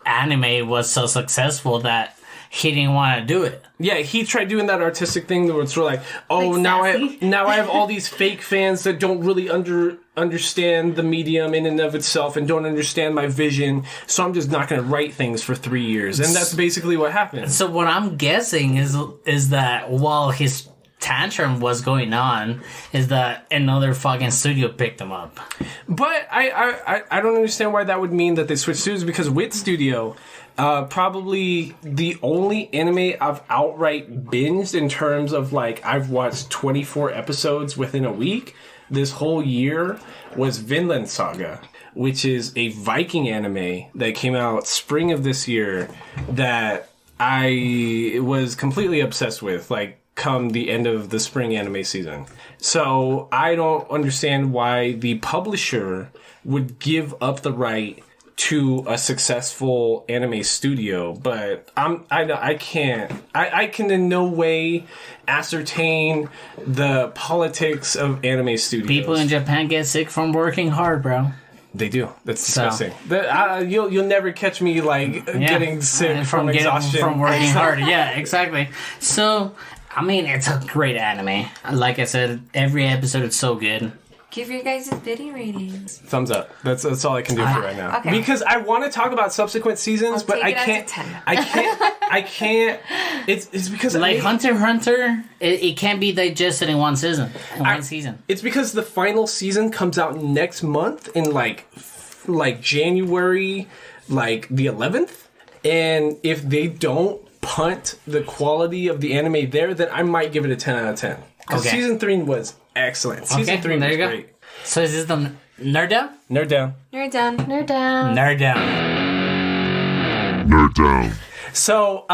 anime was so successful that he didn't want to do it. Yeah, he tried doing that artistic thing where it's sort of like, oh, Like now I have all these fake fans that don't really understand the medium in and of itself and don't understand my vision, so I'm just not going to write things for 3 years. And that's basically what happened. So what I'm guessing is that while his tantrum was going on, is that another fucking studio picked him up. But I don't understand why that would mean that they switched studios, because WIT Studio, probably the only anime I've outright binged in terms of like I've watched 24 episodes within a week this whole year was Vinland Saga, which is a Viking anime that came out spring of this year that I was completely obsessed with, like come the end of the spring anime season. So I don't understand why the publisher would give up the right to a successful anime studio, but I can in no way ascertain the politics of anime studios. People in Japan get sick from working hard, bro. They do. That's disgusting. You'll never catch me getting sick from exhaustion from working hard. Yeah, exactly. So, I mean, it's a great anime. Like I said, every episode is so good. Give your guys' video ratings. Thumbs up. That's all I can do for right now. Okay. Because I want to talk about subsequent seasons, but I can't. I can't. It's because like Hunter x Hunter, it can't be digested in one season. It's because the final season comes out next month in like January, like the 11th, and if they don't punt the quality of the anime there, then I might give it a 10 out of 10. Because season 3 was excellent. Season 3 was great. So is this the Nerd Down? Nerd down. Nerd down. Nerd down. Nerd Down. Nerd down. So,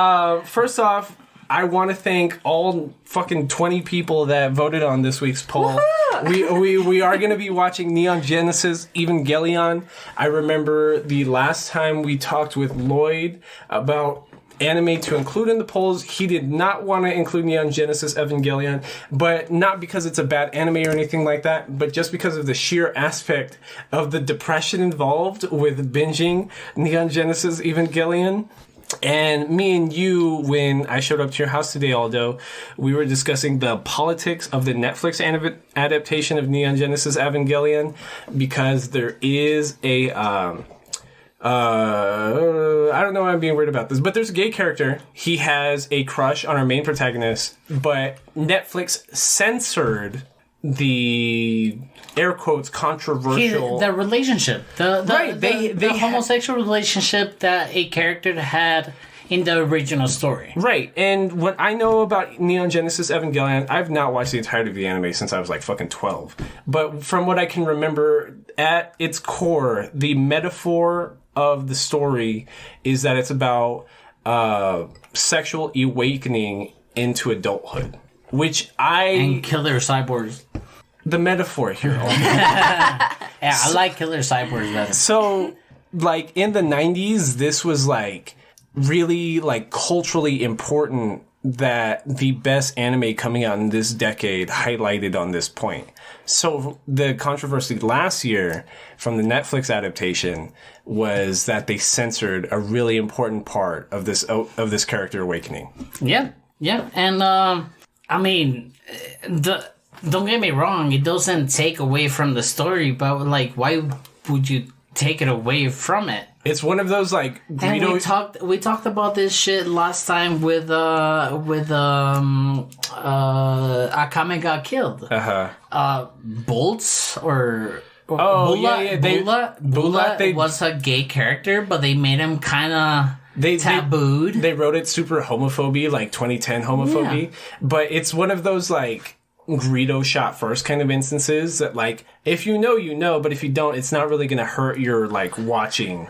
first off, I want to thank all fucking 20 people that voted on this week's poll. We are going to be watching Neon Genesis Evangelion. I remember the last time we talked with Lloyd about anime to include in the polls, he did not want to include Neon Genesis Evangelion, but not because it's a bad anime or anything like that, but just because of the sheer aspect of the depression involved with binging Neon Genesis Evangelion. And me and you, when I showed up to your house today, Aldo, we were discussing the politics of the Netflix adaptation of Neon Genesis Evangelion, because there is a I don't know why I'm being weird about this, but there's a gay character. He has a crush on our main protagonist, but Netflix censored the air quotes controversial the relationship, the homosexual relationship that a character had in the original story. Right. And what I know about Neon Genesis Evangelion, I've not watched the entirety of the anime since I was like fucking 12. But from what I can remember, at its core, the metaphor of the story is that it's about sexual awakening into adulthood, which and killer cyborgs. The metaphor here. Yeah, I like killer cyborgs better. So, like in the 90s, this was like really like culturally important that the best anime coming out in this decade highlighted on this point. So the controversy last year from the Netflix adaptation was that they censored a really important part of this character awakening. Yeah, and I mean, don't get me wrong, it doesn't take away from the story, but like, why would you take it away from it? It's one of those like and we talked about this shit last time with Akame got killed. Bolts or Bula was a gay character, but they made him kind of tabooed. They wrote it super homophobe, like 2010 homophobia. Yeah. But it's one of those like Greedo shot first kind of instances that like, if you know, you know, but if you don't, it's not really going to hurt your like watching.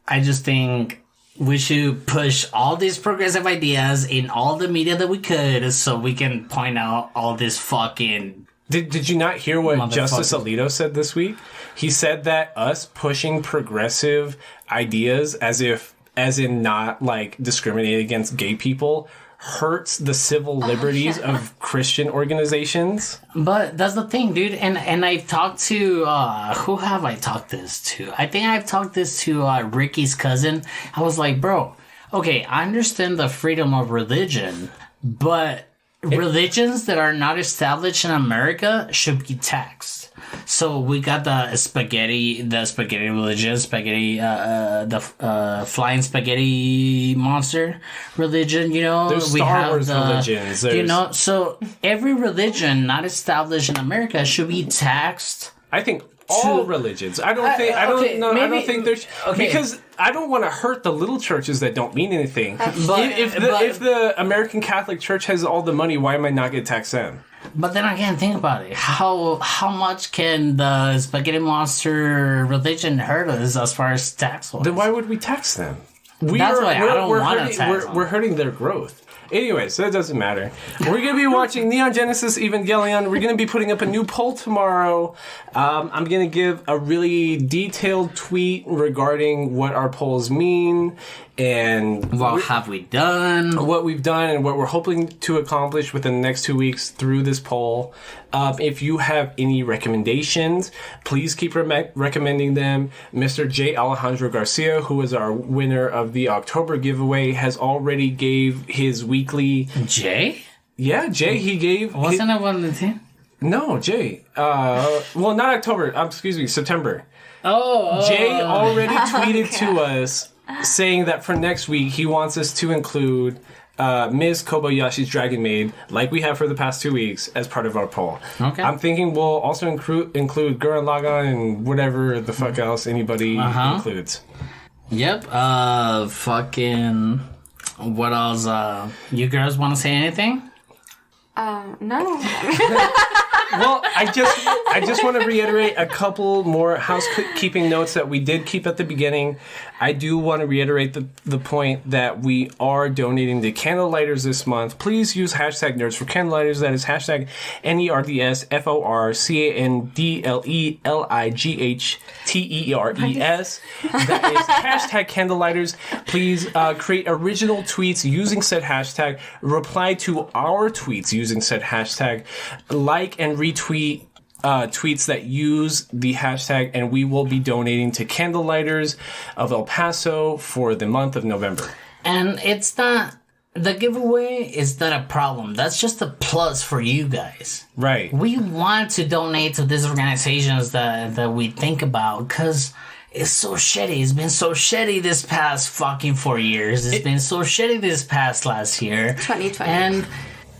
I just think we should push all these progressive ideas in all the media that we could, so we can point out all this fucking... Did you not hear what Justice Alito said this week? He said that us pushing progressive ideas as in not like discriminating against gay people hurts the civil liberties of Christian organizations. But that's the thing, dude. And I've talked to who have I talked this to? I think I've talked this to Ricky's cousin. I was like, bro, okay, I understand the freedom of religion, but religions that are not established in America should be taxed. So we got the spaghetti religion, the flying spaghetti monster religion, you know. There's we Star have Wars the, religions. you know, so every religion not established in America should be taxed. I think all religions. I don't think there's because I don't want to hurt the little churches that don't mean anything. If the American Catholic Church has all the money, why am I not going to tax them? But then again, think about it. How much can the spaghetti monster religion hurt us as far as tax wise? Then why would we tax them? That's why I don't want to tax them. We're hurting their growth. Anyway, so that doesn't matter. We're going to be watching Neon Genesis Evangelion. We're going to be putting up a new poll tomorrow. I'm going to give a really detailed tweet regarding what our polls mean and what have we done, what we've done, and what we're hoping to accomplish within the next 2 weeks through this poll. If you have any recommendations, please keep recommending them. Mr. J. Alejandro Garcia, who is our winner of the October giveaway, has already gave his weekly... Jay? Yeah, Jay, he gave... Wasn't it one of the team? No, Jay. Well, not October. Excuse me, September. Oh. Jay already tweeted to us saying that for next week, he wants us to include Ms. Kobayashi's Dragon Maid, like we have for the past 2 weeks, as part of our poll. Okay. I'm thinking we'll also include Gurren Lagann and whatever the fuck else anybody includes. Yep. Fucking... What else? You girls want to say anything? No. Well, I just want to reiterate a couple more housekeeping notes that we did keep at the beginning. I do want to reiterate the point that we are donating to candle lighters this month. Please use hashtag Nerds for Candle Lighters. That is hashtag NERDSFORCANDLIGHTERES. That is hashtag candle lighters. Please create original tweets using said hashtag. Reply to our tweets using said hashtag. Like and retweet tweets that use the hashtag, and we will be donating to Candle Lighters of El Paso for the month of November. And it's not... The giveaway is not a problem. That's just a plus for you guys. Right. We want to donate to these organizations that we think about, because it's so shitty. It's been so shitty this past fucking 4 years. It's been so shitty this past last year. 2020.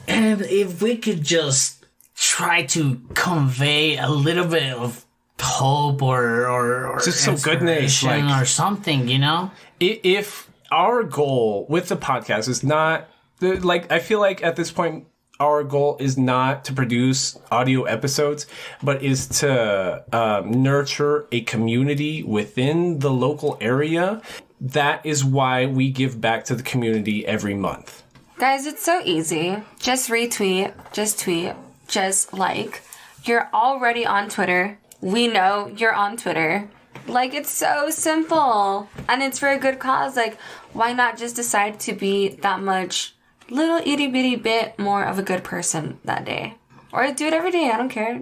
And if we could just try to convey a little bit of hope or just some goodness, or something, you know? If our goal with the podcast is not, I feel like at this point, our goal is not to produce audio episodes, but is to nurture a community within the local area. That is why we give back to the community every month. Guys, it's so easy. Just retweet, just tweet, just like. You're already on Twitter. We know you're on Twitter. Like, it's so simple. And it's for a good cause. Like, why not just decide to be that much little itty bitty bit more of a good person that day? Or do it every day. I don't care.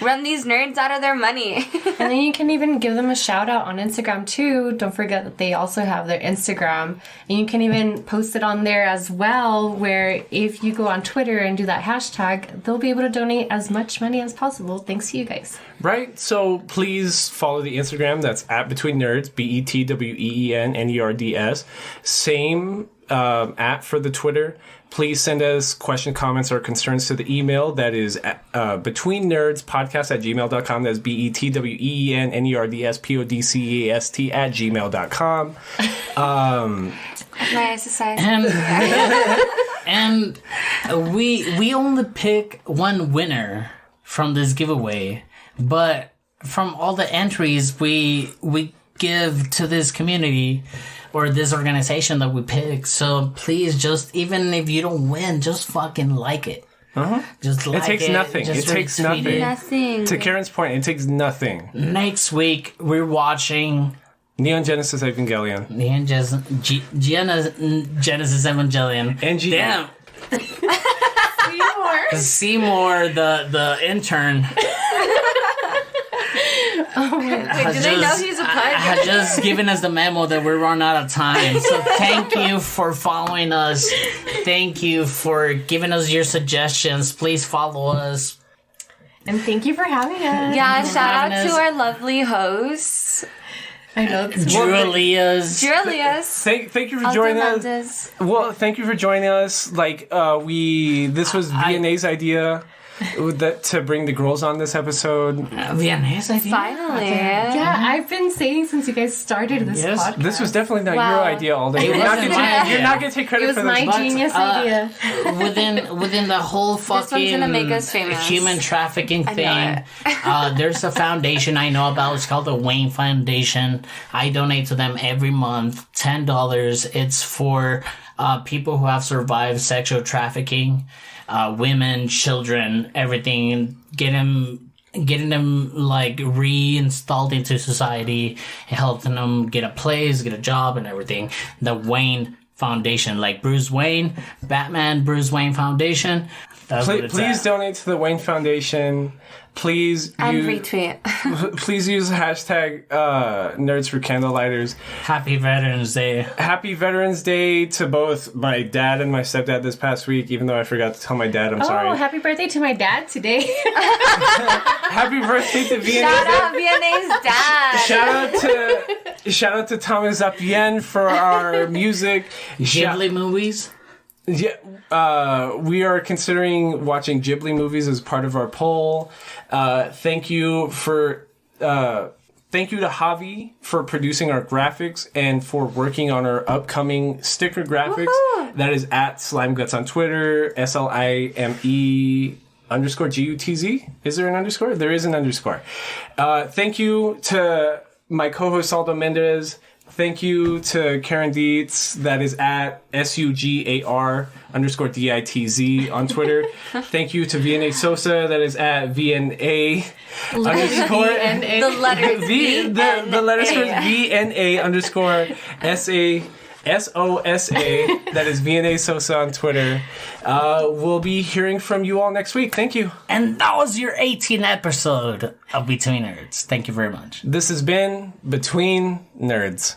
Run these nerds out of their money. And then you can even give them a shout out on Instagram too. Don't forget that they also have their Instagram. And you can even post it on there as well, where if you go on Twitter and do that hashtag, they'll be able to donate as much money as possible thanks to you guys. Right. So please follow the Instagram. That's at Between Nerds, BETWEENNERDS. Same at for the Twitter. Please send us questions, comments, or concerns to the email. That is betweennerdspodcast@gmail.com. That's BETWEENNERDSPODCAST@gmail.com. My exercise. And we only pick one winner from this giveaway, but from all the entries we give to this community or this organization that we pick. So please, just, even if you don't win, just fucking like it. Just like It takes nothing. Just It takes retweet nothing. it. Nothing. To Karen's point, it takes nothing. Next week, we're watching Neon Genesis Evangelion. Neon Genesis Evangelion. And GD. Damn. Seymour, the intern. Wait, do they know he's a pug? Had just given us the memo that we're running out of time. So thank you for following us. Thank you for giving us your suggestions. Please follow us. And thank you for having us. Yeah, shout out having to us. our lovely hosts, I know. It's Julia's. Julius. Thank you for joining us. Well, thank you for joining us. Like this was Vianney's idea to bring the girls on this episode. Vianney's idea. Finally. Yeah, I've been saying since you guys started this Yes. podcast. This was definitely not Wow. your idea, Alden. It You're not wasn't gonna my take- idea. You're not going to take It credit was for my this. genius idea. Within the whole one's fucking gonna make us famous. human trafficking know thing, there's a foundation I know about. It's called the Wayne Foundation. I donate to them every month, $10. It's for people who have survived sexual trafficking, women, children, everything. Getting them like reinstalled into society, helping them get a place, get a job, and everything. The Wayne Foundation, like Bruce Wayne, Batman, Bruce Wayne Foundation. That's what it's Please at. donate to the Wayne Foundation. Please And use, retweet. please use the hashtag Nerds for Candlelighters. Happy Veterans Day. Happy Veterans Day to both my dad and my stepdad this past week, even though I forgot to tell my dad. I'm Oh, sorry. happy birthday to my dad today. Happy birthday to Vianney. Shout out Vianney's dad. Shout out to Thomas Apien for our music. Ghibli movies. Yeah, we are considering watching Ghibli movies as part of our poll. Thank you to Javi for producing our graphics and for working on our upcoming sticker graphics. Woohoo! That is at Slimiguts on Twitter, SLIME_GUTZ. Is there an underscore? There is an underscore. Thank you to my co-host Aldo Mendez. Thank you to Karen Ditz. That is at SUGAR_DITZ on Twitter. Thank you to Vianney Sosa. That is at VNA underscore. The letter The letter scores VNA_SASOSA. That is VNA Sosa on Twitter. We'll be hearing from you all next week. Thank you. And that was your 18th episode of Between Nerds. Thank you very much. This has been Between Nerds.